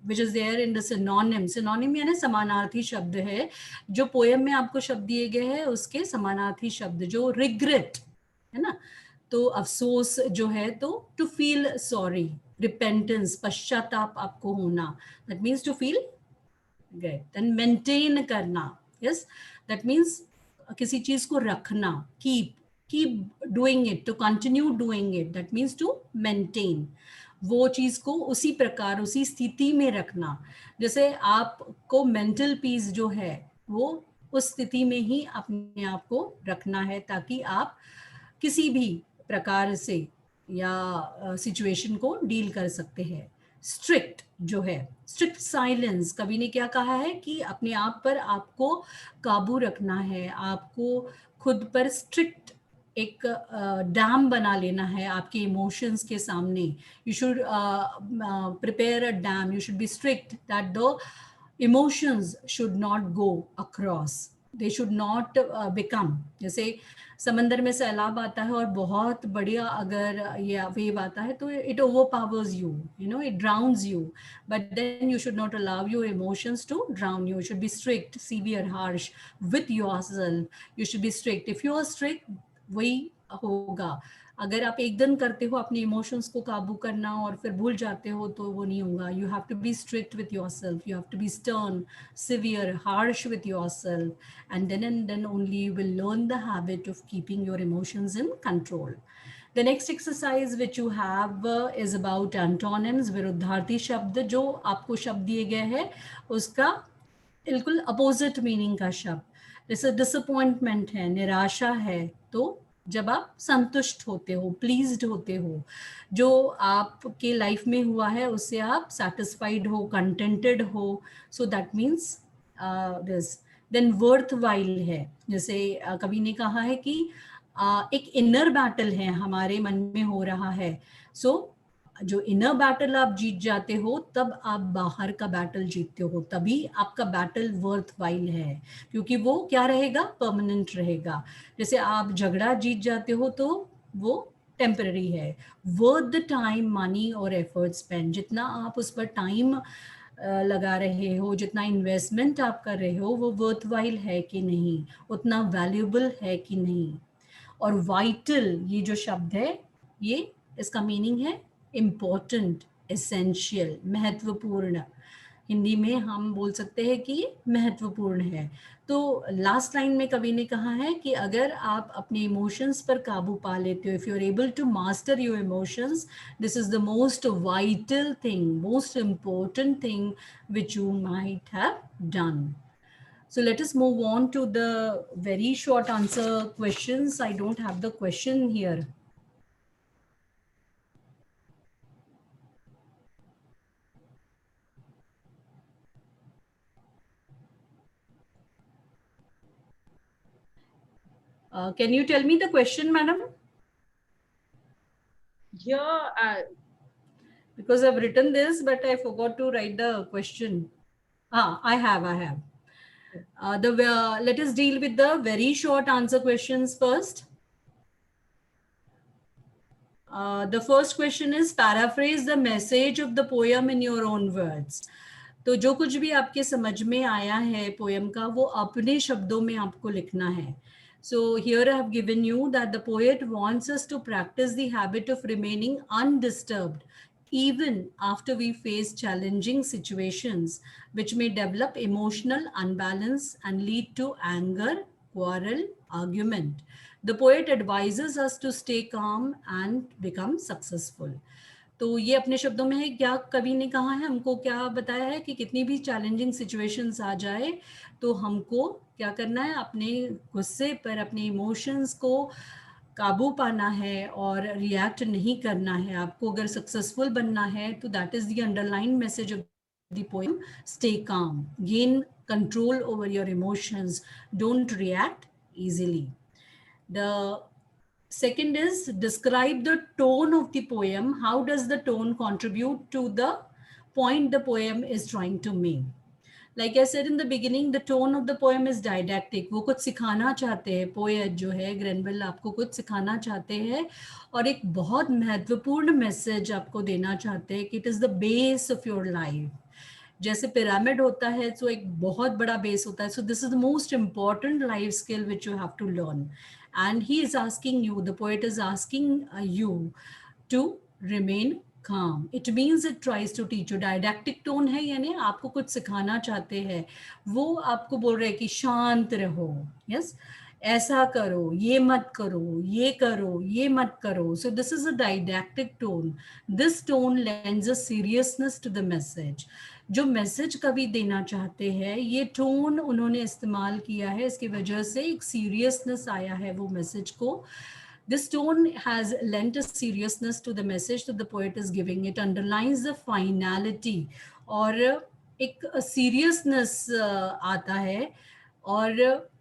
S2: which is there in the synonym. Synonym यानी समानार्थी शब्द है. जो poem में आपको शब्द दिए गए हैं उसके समानार्थी शब्द, जो regret है ना, तो अफसोस जो है, तो टू फील सॉरी, रिपेंटेंस, पश्चाताप आपको होना, that means to feel great. Then maintain करना, यस, दैट मीन्स किसी चीज को रखना, keep doing it, to continue doing it, that means to maintain. वो चीज को उसी प्रकार उसी स्थिति में रखना. जैसे आपको मेंटल पीस जो है वो उस स्थिति में ही अपने आप को रखना है, ताकि आप किसी भी प्रकार से या सिचुएशन को डील कर सकते हैं. स्ट्रिक्ट जो है, स्ट्रिक्ट साइलेंस, कवि ने क्या कहा है कि अपने आप पर आपको काबू रखना है, आपको खुद पर स्ट्रिक्ट एक डैम बना लेना है आपके इमोशंस के सामने. You should prepare a dam, you should be strict that the emotions should not go across, they should not become. जैसे समंदर में सैलाब आता है और बहुत बढ़िया अगर ये वेव आता है तो it overpowers you, it drowns you, but then you should not allow your emotions to drown you. Should be strict, severe, harsh with yourself. You should be strict. If you are strict, वही होगा. अगर आप एक दिन करते हो अपने emotions को काबू करना और फिर भूल जाते हो तो वो नहीं होगा. You have to be strict with yourself, you have to be stern, severe, harsh with yourself, and then only you will learn the habit of keeping your emotions in control. The next exercise which you have is about antonyms, विरुद्धार्थी शब्द. जो आपको शब्द दिए गए हैं उसका बिल्कुल opposite meaning का शब्द. जैसे डिसअपॉइंटमेंट है, निराशा है, तो जब आप संतुष्ट होते हो, प्लीज्ड होते हो, जो आपके लाइफ में हुआ है उससे आप सेटिस्फाइड हो, कंटेंटेड हो, so that means this. Then worthwhile है, जैसे कवि ने कहा है कि एक इनर बैटल है हमारे मन में हो रहा है. सो जो इनर बैटल आप जीत जाते हो तब आप बाहर का बैटल जीतते हो, तभी आपका बैटल वर्थ वाइल है, क्योंकि वो क्या रहेगा, परमानेंट रहेगा. जैसे आप झगड़ा जीत जाते हो तो वो टेम्पररी है. वर्थ द टाइम, मनी और एफर्ट स्पेंड, जितना आप उस पर टाइम लगा रहे हो, जितना इन्वेस्टमेंट आप कर रहे हो, वो वर्थ वाइल है कि नहीं, उतना वैल्यूएबल है कि नहीं. और वाइटल, ये जो शब्द है, ये इसका मीनिंग है इम्पोर्टेंट, एसेंशियल, महत्वपूर्ण. हिंदी में हम बोल सकते हैं कि ये महत्वपूर्ण है. तो लास्ट लाइन में कवि ने कहा है कि अगर आप अपने इमोशंस पर काबू पा लेते हो, if you are able to master your emotions, this is the most vital thing, most important thing which you might have done. So let us move on to the very short answer questions. I don't have the question here. Can you tell me the question, madam?
S1: Here,
S2: Because I've written this, but I forgot to write the question. I have. Let us deal with the very short answer questions first. The first question is paraphrase the message of the poem in your own words. तो जो कुछ भी आपके समझ में आया है poem का वो अपने शब्दों में आपको लिखना है. So here I have given you that the poet wants us to practice the habit of remaining undisturbed even after we face challenging situations which may develop emotional unbalance and lead to anger, quarrel, argument. The poet advises us to stay calm and become successful. तो ये अपने शब्दों में है. क्या कवि ने कहा है, हमको क्या बताया है कि कितनी भी चैलेंजिंग सिचुएशंस आ जाए तो हमको क्या करना है, अपने गुस्से पर, अपने इमोशंस को काबू पाना है और रिएक्ट नहीं करना है. आपको अगर सक्सेसफुल बनना है तो that is the underline message of the poem. Stay calm, gain control over your emotions, don't react easily. The second is describe the tone of the poem. How does the tone contribute to the point the poem is trying to make? Like I said in the beginning, the tone of the poem is didactic. वो कुछ सिखाना चाहते हैं, poet जो है ग्रेनवेल आपको कुछ सिखाना चाहते हैं और एक बहुत महत्वपूर्ण मैसेज आपको देना चाहते हैं कि it is the base of your life. जैसे पिरामिड होता है तो एक बहुत बड़ा बेस होता है. So this is the most important life skill which you have to learn. And he is asking you, the poet is asking you to remain calm. It means it tries to teach you. Didactic tone है यानी आपको कुछ सिखाना चाहते हैं. वो आपको बोल रहे हैं कि शांत रहो. Yes, ऐसा करो, ये मत करो, ये करो, ये मत करो. So this is a didactic tone. This tone lends a seriousness to the message. जो मैसेज कवि देना चाहते हैं ये टोन उन्होंने इस्तेमाल किया है, इसकी वजह से एक सीरियसनेस आया है वो मैसेज को. This tone has lent a seriousness to the message that the poet is giving. It underlines the finality और एक seriousness आता है और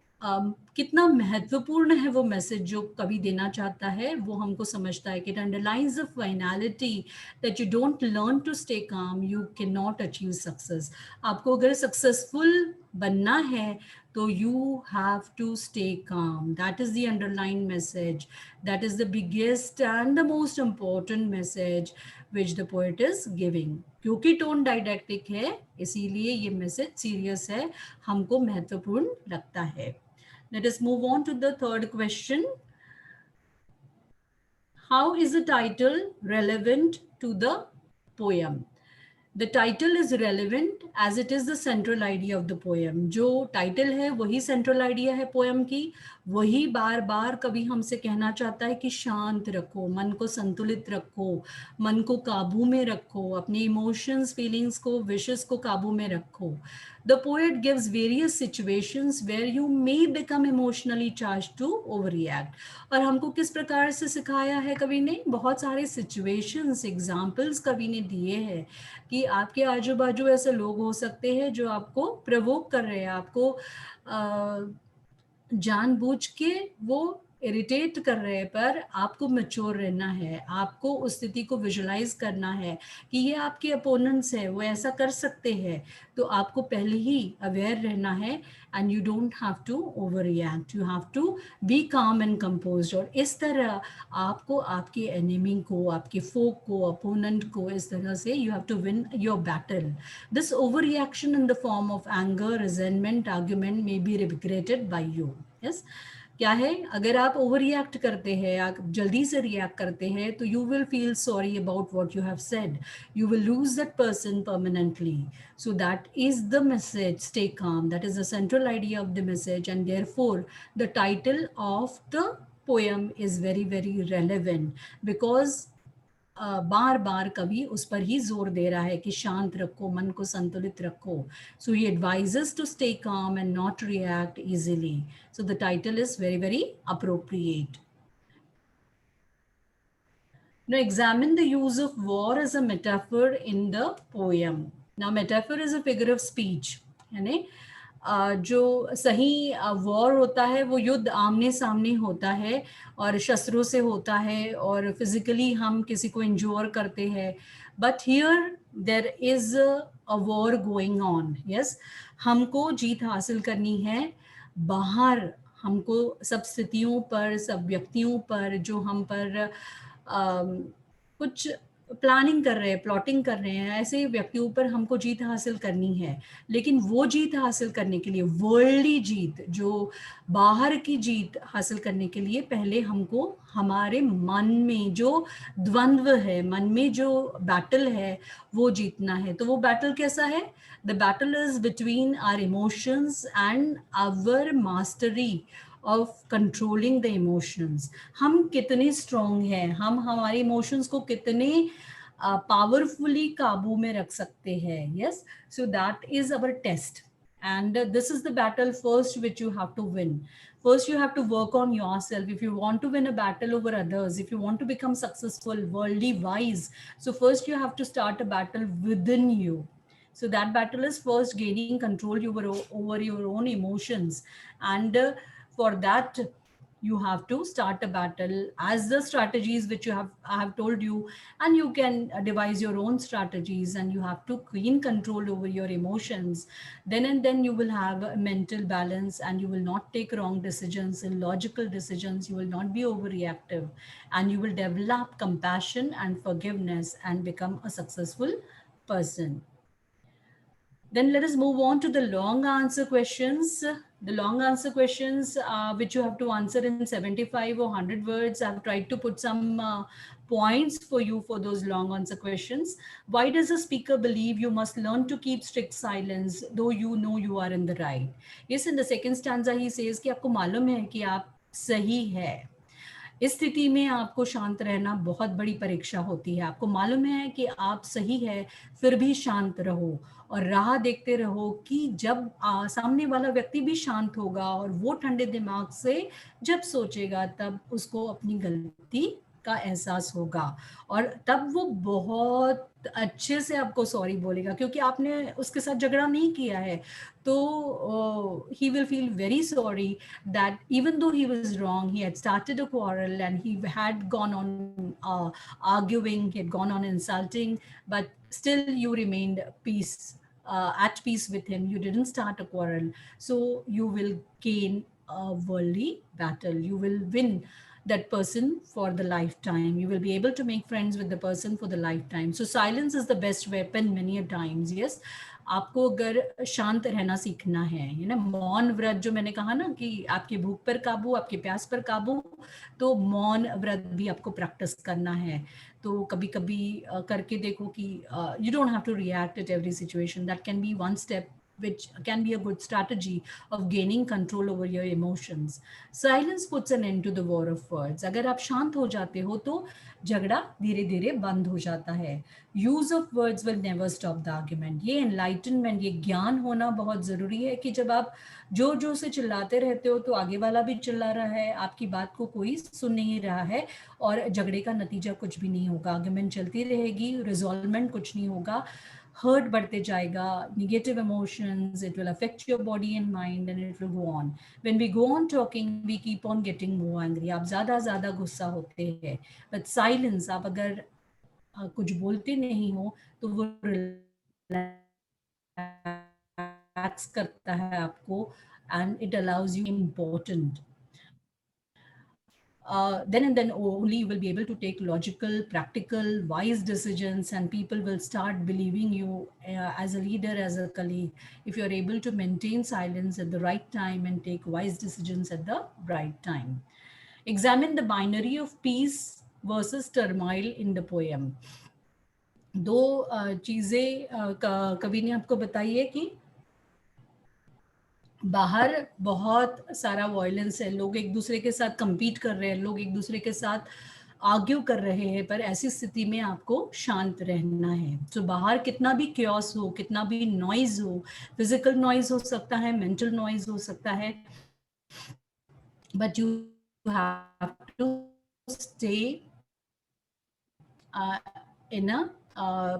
S2: कितना महत्वपूर्ण है वो मैसेज जो कवि देना चाहता है वो हमको समझता है कि it underlines the finality that you don't learn to stay calm, you cannot achieve success. आपको अगर सक्सेसफुल बनना है तो you have to stay calm. That is the underlying message. That is the biggest and the most important message which the poet is giving. क्योंकि tone डायडैक्टिक है इसीलिए ये message serious है, हमको महत्वपूर्ण लगता है. Let us move on to the third question. How is the title relevant to the poem? The title is relevant as it is the central idea of the poem. जो title है वही central idea है poem की. वही बार बार कवि हमसे कहना चाहता है कि शांत रखो, मन को संतुलित रखो, मन को काबू में रखो, अपने इमोशंस, फीलिंग्स को, विशेस को काबू में रखो. The poet gives various situations where you may become emotionally charged to overreact. और हमको किस प्रकार से सिखाया है कवि ने, बहुत सारे situations, examples कवि ने दिए हैं कि आपके आजू बाजू ऐसे लोग हो सकते हैं जो आपको प्रवोक कर रहे हैं, आपको जानबूझ के वो इरिटेट कर रहे हैं, पर आपको मैच्योर रहना है, आपको उस स्थिति को विजुलाइज करना है कि ये आपके अपोनेंट्स है, वो ऐसा कर सकते हैं. तो आपको पहले ही अवेयर रहना है and you don't have to overreact, you have to be calm and composed. और इस तरह आपको आपके एनिमी को, आपके फोक को, अपोनेंट को इस तरह से you have to win your battle. This over reaction in the form of anger, resentment, argument may be regretted by you. Yes, क्या है, अगर आप ओवर रिएक्ट करते हैं, आप जल्दी से रिएक्ट करते हैं तो you will feel sorry about what you have said, you will lose that person permanently. So that is the message, stay calm. That is the central idea of the message and therefore the title of the poem is very very relevant because बार बार कवि उस पर ही जोर दे रहा है कि शांत रखो, मन को संतुलित रखो. सो ही advises to stay calm and not react easily. So the title is very very appropriate. Now examine the use of war as a metaphor in the poem. Now metaphor is a figure of speech. यानी जो सही war होता है वो युद्ध आमने सामने होता है और शस्त्रों से होता है और फिजिकली हम किसी को इंजोर करते हैं, but here there is a war going on. Yes, हमको जीत हासिल करनी है बाहर. हमको सब स्थितियों पर, सब व्यक्तियों पर जो हम पर कुछ प्लानिंग कर रहे हैं, प्लॉटिंग कर रहे हैं, ऐसे व्यक्तियों पर हमको जीत हासिल करनी है. लेकिन वो जीत हासिल करने के लिए, वर्ल्डली जीत, जो बाहर की जीत हासिल करने के लिए पहले हमको हमारे मन में जो द्वंद्व है, मन में जो बैटल है, वो जीतना है. तो वो बैटल कैसा है? The battle is between our emotions and our mastery of controlling the emotions. हम कितने स्ट्रॉन्ग हैं, हम हमारे इमोशंस को कितने पावरफुली काबू में रख सकते हैं. Yes, so that is our test, and this is the battle first which you have to win. First you have to work on yourself. If you want to win a battle over others, if you want to become successful, worldly wise, so first you have to start a battle within you. So that battle is first gaining control over your own emotions, and for that you have to start a battle as the strategies which I have told you, and you can devise your own strategies, and you have to gain control over your emotions. Then and then you will have a mental balance, and you will not take wrong decisions, illogical decisions. You will not be overreactive, and you will develop compassion and forgiveness and become a successful person. Then let us move on to the long answer questions. The long answer questions, which you have to answer in 75 or 100 words. I've tried to put some points for you for those long answer questions. Why does a speaker believe you must learn to keep strict silence, though you know you are in the right? Yes, in the second stanza, he says कि आपको मालूम है कि आप सही है. इस स्थिति में आपको शांत रहना बहुत बड़ी परीक्षा होती है. आपको मालूम है कि आप सही है, फिर भी शांत रहो और राह देखते रहो कि जब सामने वाला व्यक्ति भी शांत होगा और वो ठंडे दिमाग से जब सोचेगा, तब उसको अपनी गलती का एहसास होगा और तब वो बहुत अच्छे से आपको सॉरी बोलेगा, क्योंकि आपने उसके साथ झगड़ा नहीं किया है. तो he will feel very sorry that even though he was wrong, he had started a quarrel and he had gone on arguing, he had gone on insulting, but still you remained at peace with him. You didn't start a quarrel. So you will gain a worldly battle. You will win that person for the lifetime. You will be able to make friends with the person for the lifetime. So silence is the best weapon many a times. Yes, आपको अगर शांत रहना सीखना है ना, मौन व्रत जो मैंने कहा ना कि आपकी भूख पर काबू, आपके प्यास पर काबू, तो मौन व्रत भी आपको प्रैक्टिस करना है. तो कभी कभी करके देखो कि you don't have to react at every situation. That can be one step which can be a good strategy of gaining control over your emotions. Silence puts an end to the war of words. अगर आप शांत हो जाते हो तो झगड़ा धीरे धीरे बंद हो जाता है. Use of words will never stop the argument. ये एनलाइटनमेंट, ये ज्ञान होना बहुत जरूरी है कि जब आप जोर जोर से चिल्लाते रहते हो तो आगे वाला भी चिल्ला रहा है, आपकी बात को कोई सुन नहीं रहा है और झगड़े का नतीजा कुछ भी नहीं होगा. आर्ग्यूमेंट चलती रहेगी, रिजॉल्वमेंट कुछ नहीं होगा, हर्ट बढ़ते जाएगा, negative emotions, it will affect your body and mind and it will go on. When we go on talking, we keep on getting more angry. आप ज़्यादा गुस्सा होते हैं. But silence, आप अगर कुछ बोलते नहीं हो तो वो रिलैक्स करता है आपको and it allows you important. Then and then only you will be able to take logical, practical, wise decisions, and people will start believing you as a leader, as a colleague, if you're able to maintain silence at the right time and take wise decisions at the right time. Examine the binary of peace versus turmoil in the poem. दो चीजें कवि ने आपको बताई है कि बाहर बहुत सारा वायलेंस है, लोग एक दूसरे के साथ compete कर रहे हैं, लोग एक दूसरे के साथ आर्ग्यू कर रहे हैं, पर ऐसी स्थिति में आपको शांत रहना है. तो बाहर कितना भी क्योस हो, कितना भी नॉइज हो, फिजिकल नॉइज हो सकता है, मेंटल नॉइज हो सकता है, but you have to stay in a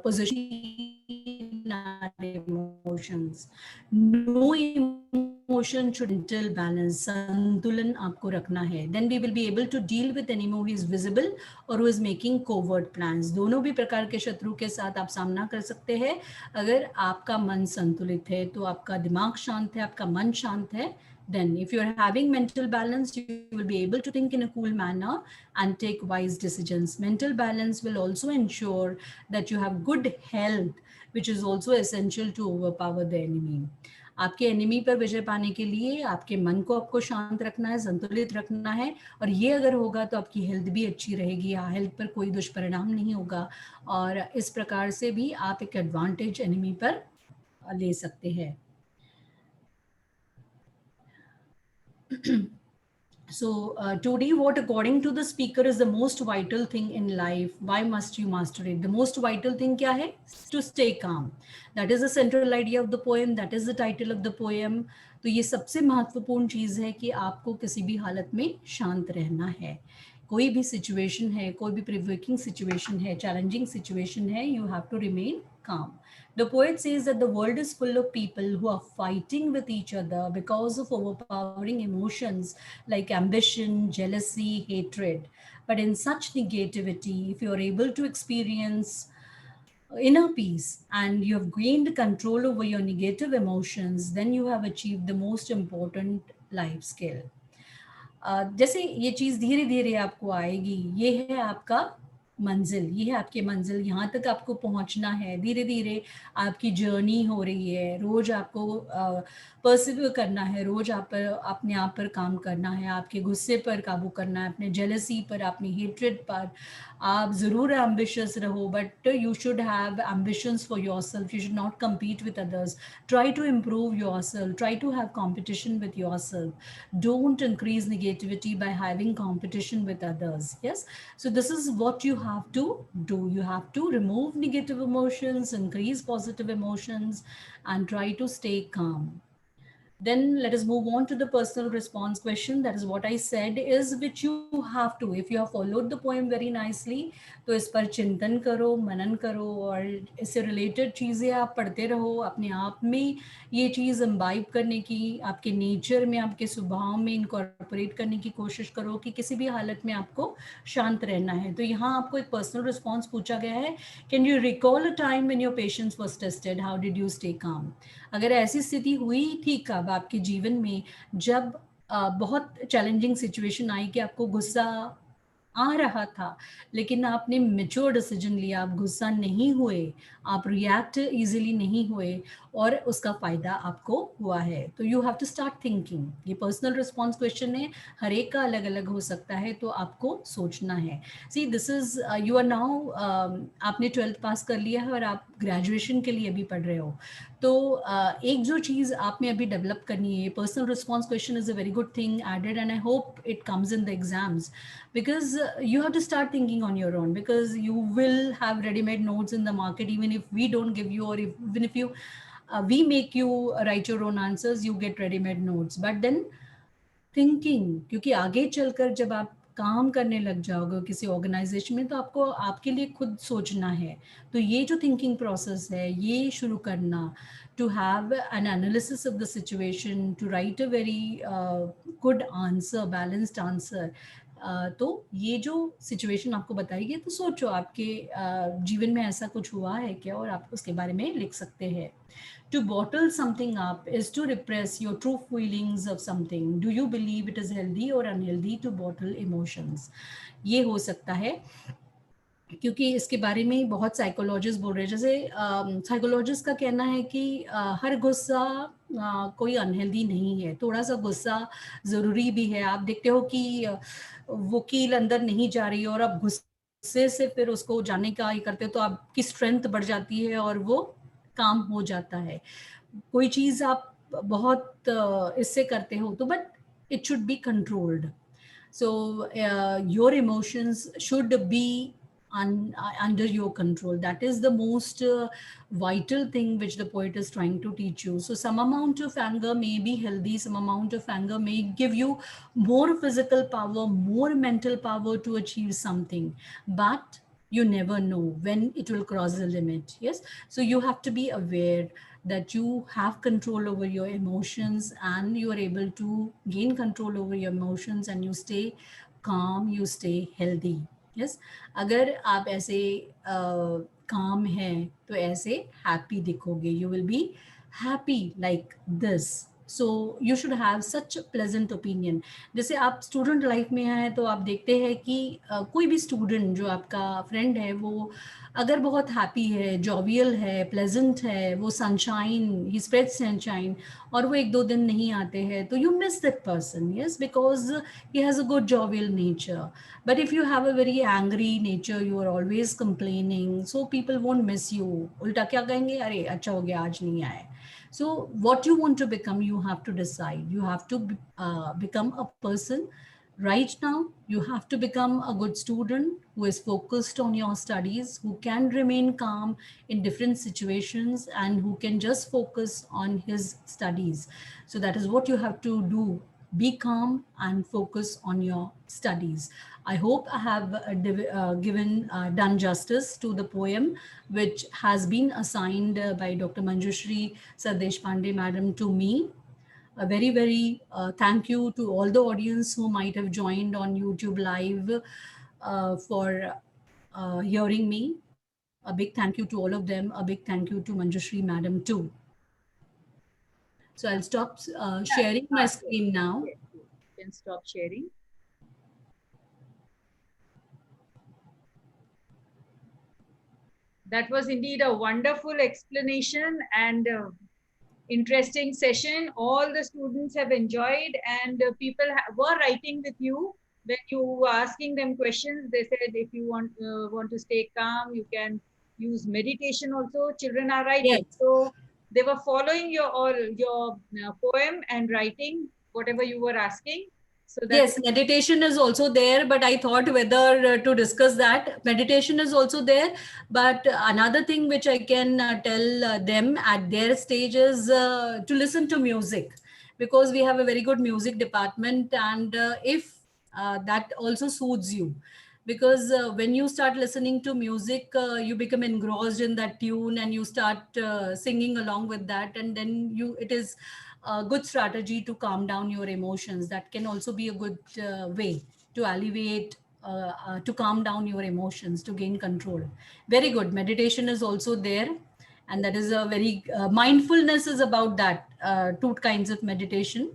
S2: position our emotions. No emotion should mental balance, संतुलन आपको रखना है. Then we will be able to deal with any who is visible or who is making covert plans. दोनों भी प्रकार के शत्रु के साथ आप सामना कर सकते हैं अगर आपका मन संतुलित है, तो आपका दिमाग शांत है, आपका मन शांत है. Then if you're having mental balance, you will be able to think in a cool manner and take wise decisions. Mental balance will also ensure that you have good health, which is also essential to overpower the enemy. आपके enemy पर विजय पाने के लिए आपके मन को आपको शांत रखना है, संतुलित रखना है, और ये अगर होगा तो आपकी हेल्थ भी अच्छी रहेगी, हेल्थ पर कोई दुष्परिणाम नहीं होगा, और इस प्रकार से भी आप एक एडवांटेज एनिमी पर ले सकते हैं. So today, what according to the speaker is the most vital thing in life? Why must you master it? The most vital thing क्या है? To stay calm. That is the central idea of the poem. That is the title of the poem. तो ये सबसे महत्वपूर्ण चीज़ है कि आपको किसी भी हालत में शांत रहना है. कोई भी सिचुएशन है, कोई भी प्रोवोकिंग सिचुएशन है, चैलेंजिंग सिचुएशन है, you have to remain calm. The poet says that the world is full of people who are fighting with each other because of overpowering emotions like ambition, jealousy, hatred. But in such negativity, if you are able to experience inner peace and you have gained control over your negative emotions, then you have achieved the most important life skill. जैसे ये चीज़ धीरे धीरे आपको आएगी, ये है आपका मंजिल, ये है आपकी मंजिल, यहाँ तक आपको पहुँचना है. धीरे धीरे आपकी जर्नी हो रही है, रोज आपको परसिव्यर करना है, रोज आप पर अपने आप पर काम करना है, आपके गुस्से पर काबू करना है, अपने जेलसी पर, अपनी हेट्रेड पर. आप ज़रूर एम्बिशियस रहो, but you should have ambitions for yourself. You should not compete with others. Try to improve yourself. Try to have competition with yourself. Don't increase negativity by having competition with others. Yes. So this is what you have to do. You have to remove negative emotions, increase positive emotions, and try to stay calm. Then let us move on to the personal response question. That is what I said is which you have to, if you have followed the poem very nicely, तो इस पर चिंतन करो, मनन करो, और इससे related चीज़ें आप पढ़ते रहो, अपने आप में ये चीज़ इम्बाइब करने की, आपके नेचर में, आपके स्वभाव में इनकॉर्पोरेट करने की कोशिश करो कि किसी भी हालत में आपको शांत रहना है. तो यहाँ आपको एक पर्सनल रिस्पॉन्स पूछा गया है, can you recall a time when your patience was tested, how did you stay calm. अगर ऐसी स्थिति हुई थी कब आपके जीवन में जब बहुत चैलेंजिंग सिचुएशन आई कि आपको गुस्सा आ रहा था, लेकिन आपने मैच्योर डिसीजन लिया, आप गुस्सा नहीं हुए, आप रिएक्ट इजीली नहीं हुए, और उसका फ़ायदा आपको हुआ है. तो you have to start thinking. ये पर्सनल रिस्पॉन्स क्वेश्चन है, हर एक का अलग अलग हो सकता है, तो आपको सोचना है. See this is you are now, आपने 12th पास कर लिया है और आप ग्रेजुएशन के लिए अभी पढ़ रहे हो. तो एक जो चीज़ आप में अभी डेवलप करनी है, personal response question is a very good thing added, and I hope it comes in the exams, because you have to start thinking on your own, because you will have ready-made notes in the market. Even if we don't give you, or even if you we make you write your own answers, you get ready-made notes. But then thinking, क्योंकि आगे चलकर जब आप काम करने लग जाओगे किसी ऑर्गेनाइजेशन में, तो आपको आपके लिए खुद सोचना है. तो ये जो थिंकिंग प्रोसेस है, ये शुरू करना, to have an analysis of the situation, to write a very good answer, balanced answer. तो ये जो सिचुएशन आपको बताइए, तो सोचो आपके जीवन में ऐसा कुछ हुआ है क्या, और आप उसके बारे में लिख सकते हैं. To bottle something up is to repress your true feelings of something. Do you believe it is healthy or unhealthy to bottle emotions? ये हो सकता है, क्योंकि इसके बारे में बहुत साइकोलॉजिस्ट बोल रहे हैं. जैसे साइकोलॉजिस्ट का कहना है कि हर गुस्सा कोई अनहेल्दी नहीं है, थोड़ा सा गुस्सा ज़रूरी भी है. आप देखते हो कि वो कील अंदर नहीं जा रही है, और आप गुस्से से फिर उसको जाने का ये करते हो, तो आपकी स्ट्रेंथ बढ़ जाती है और वो काम हो जाता है. कोई चीज़ आप बहुत इससे करते हो, तो but it should be controlled. So your emotions should be under your control. That is the most vital thing which the poet is trying to teach you. So some amount of anger may be healthy, some amount of anger may give you more physical power, more mental power to achieve something. But you never know when it will cross the limit. Yes. So you have to be aware that you have control over your emotions, and you are able to gain control over your emotions, and you stay calm, you stay healthy. Yes. अगर आप ऐसे calm हैं तो ऐसे happy दिखोगे. You will be happy like this. So you should have such a pleasant opinion. जैसे आप student life में हैं तो आप देखते हैं कि कोई भी स्टूडेंट जो आपका फ्रेंड है वो अगर बहुत हैप्पी है, जॉवियल है, प्लेजेंट है, वो सनशाइन, ही स्प्रेड सनशाइन, और वो एक दो दिन नहीं आते हैं तो you miss that person. Yes, because he has a good jovial nature. But if you have a very angry nature, you are always complaining, so people won't miss you. उल्टा क्या कहेंगे, अरे अच्छा हो गया आज नहीं आए. So what you want to become, you have to decide. You have to become a person. Right now you have to become a good student who is focused on your studies, who can remain calm in different situations, and who can just focus on his studies. So that is what you have to do. Be calm and focus on your studies. I hope I have done justice to the poem which has been assigned by Dr. Manjushri Sardeshpande madam to me. A very, very thank you to all the audience who might have joined on YouTube Live for hearing me. A big thank you to all of them. A big thank you to Manjushri madam too. So I'll stop sharing my screen now.
S1: Yes, you can stop sharing. That was indeed a wonderful explanation and interesting session. All the students have enjoyed, and people were writing with you when you were asking them questions. They said if you want to stay calm, you can use meditation also. Children are writing.
S2: Yes.
S1: So they were following your poem and writing whatever you were asking. So
S2: yes, meditation is also there, but I thought whether to discuss that. Meditation is also there, but another thing which I can tell them at their stage is to listen to music, because we have a very good music department, and if that also soothes you, because when you start listening to music, you become engrossed in that tune, and you start singing along with that, and then it is a good strategy to calm down your emotions. That can also be a good way to alleviate, to calm down your emotions, to gain control. Very good. Meditation is also there, and that is a very mindfulness is about that, two kinds of meditation.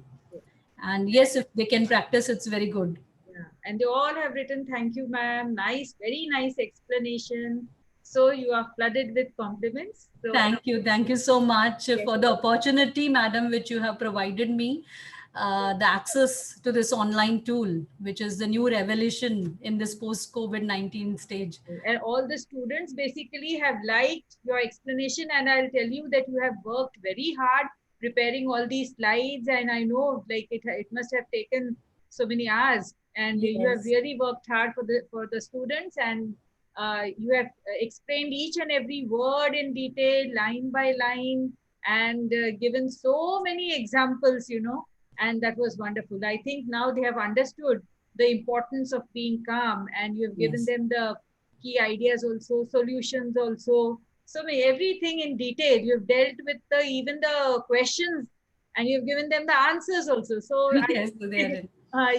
S2: And yes, if they can practice, it's very good.
S1: yeah, and they all have written, thank you, ma'am. Nice, very nice explanation. So you are flooded with compliments. So
S2: Thank you. Thank you so much
S1: yes,
S2: for the opportunity, madam, which you have provided me. The access to this online tool, which is the new revolution in this post COVID-19 stage.
S1: and all the students basically have liked your explanation, and I'll tell you that you have worked very hard preparing all these slides, and I know like it must have taken so many hours, and you have
S2: Yes.
S1: really worked hard for the students, and you have explained each and every word in detail, line by line, and given so many examples, and that was wonderful. I think now they have understood the importance of being calm, and you have given
S2: Yes.
S1: them the key ideas also, solutions also. So everything in detail. You've dealt with even the questions, and you've given them the answers also. So
S2: Yes, so they are in.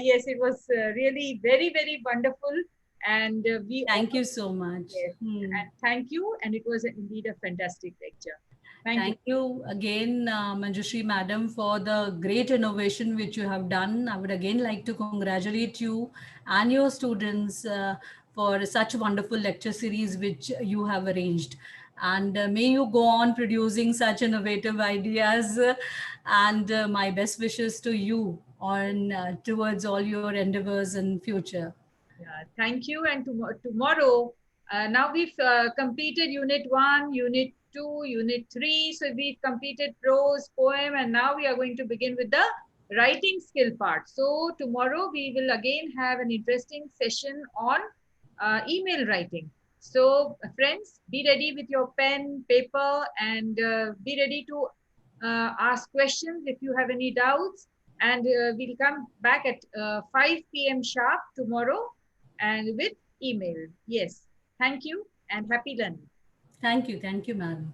S1: yes, it was really very, very wonderful. And we all,
S2: Thank you so much.
S1: yes, and thank you. And it was indeed a fantastic lecture. Thank you.
S2: Thank you again, Manjushri madam, for the great innovation which you have done. I would again like to congratulate you and your students for such wonderful lecture series which you have arranged. And may you go on producing such innovative ideas. And my best wishes to you on towards all your endeavors in future.
S1: Yeah, thank you. And tomorrow, now we've completed unit 1, unit 2, unit 3. So we've completed prose, poem, and now we are going to begin with the writing skill part. So tomorrow we will again have an interesting session on email writing. So friends, be ready with your pen, paper, and be ready to ask questions if you have any doubts. And we'll come back at 5 p.m. sharp tomorrow and with email. Yes. Thank you and happy learning.
S2: Thank you, ma'am.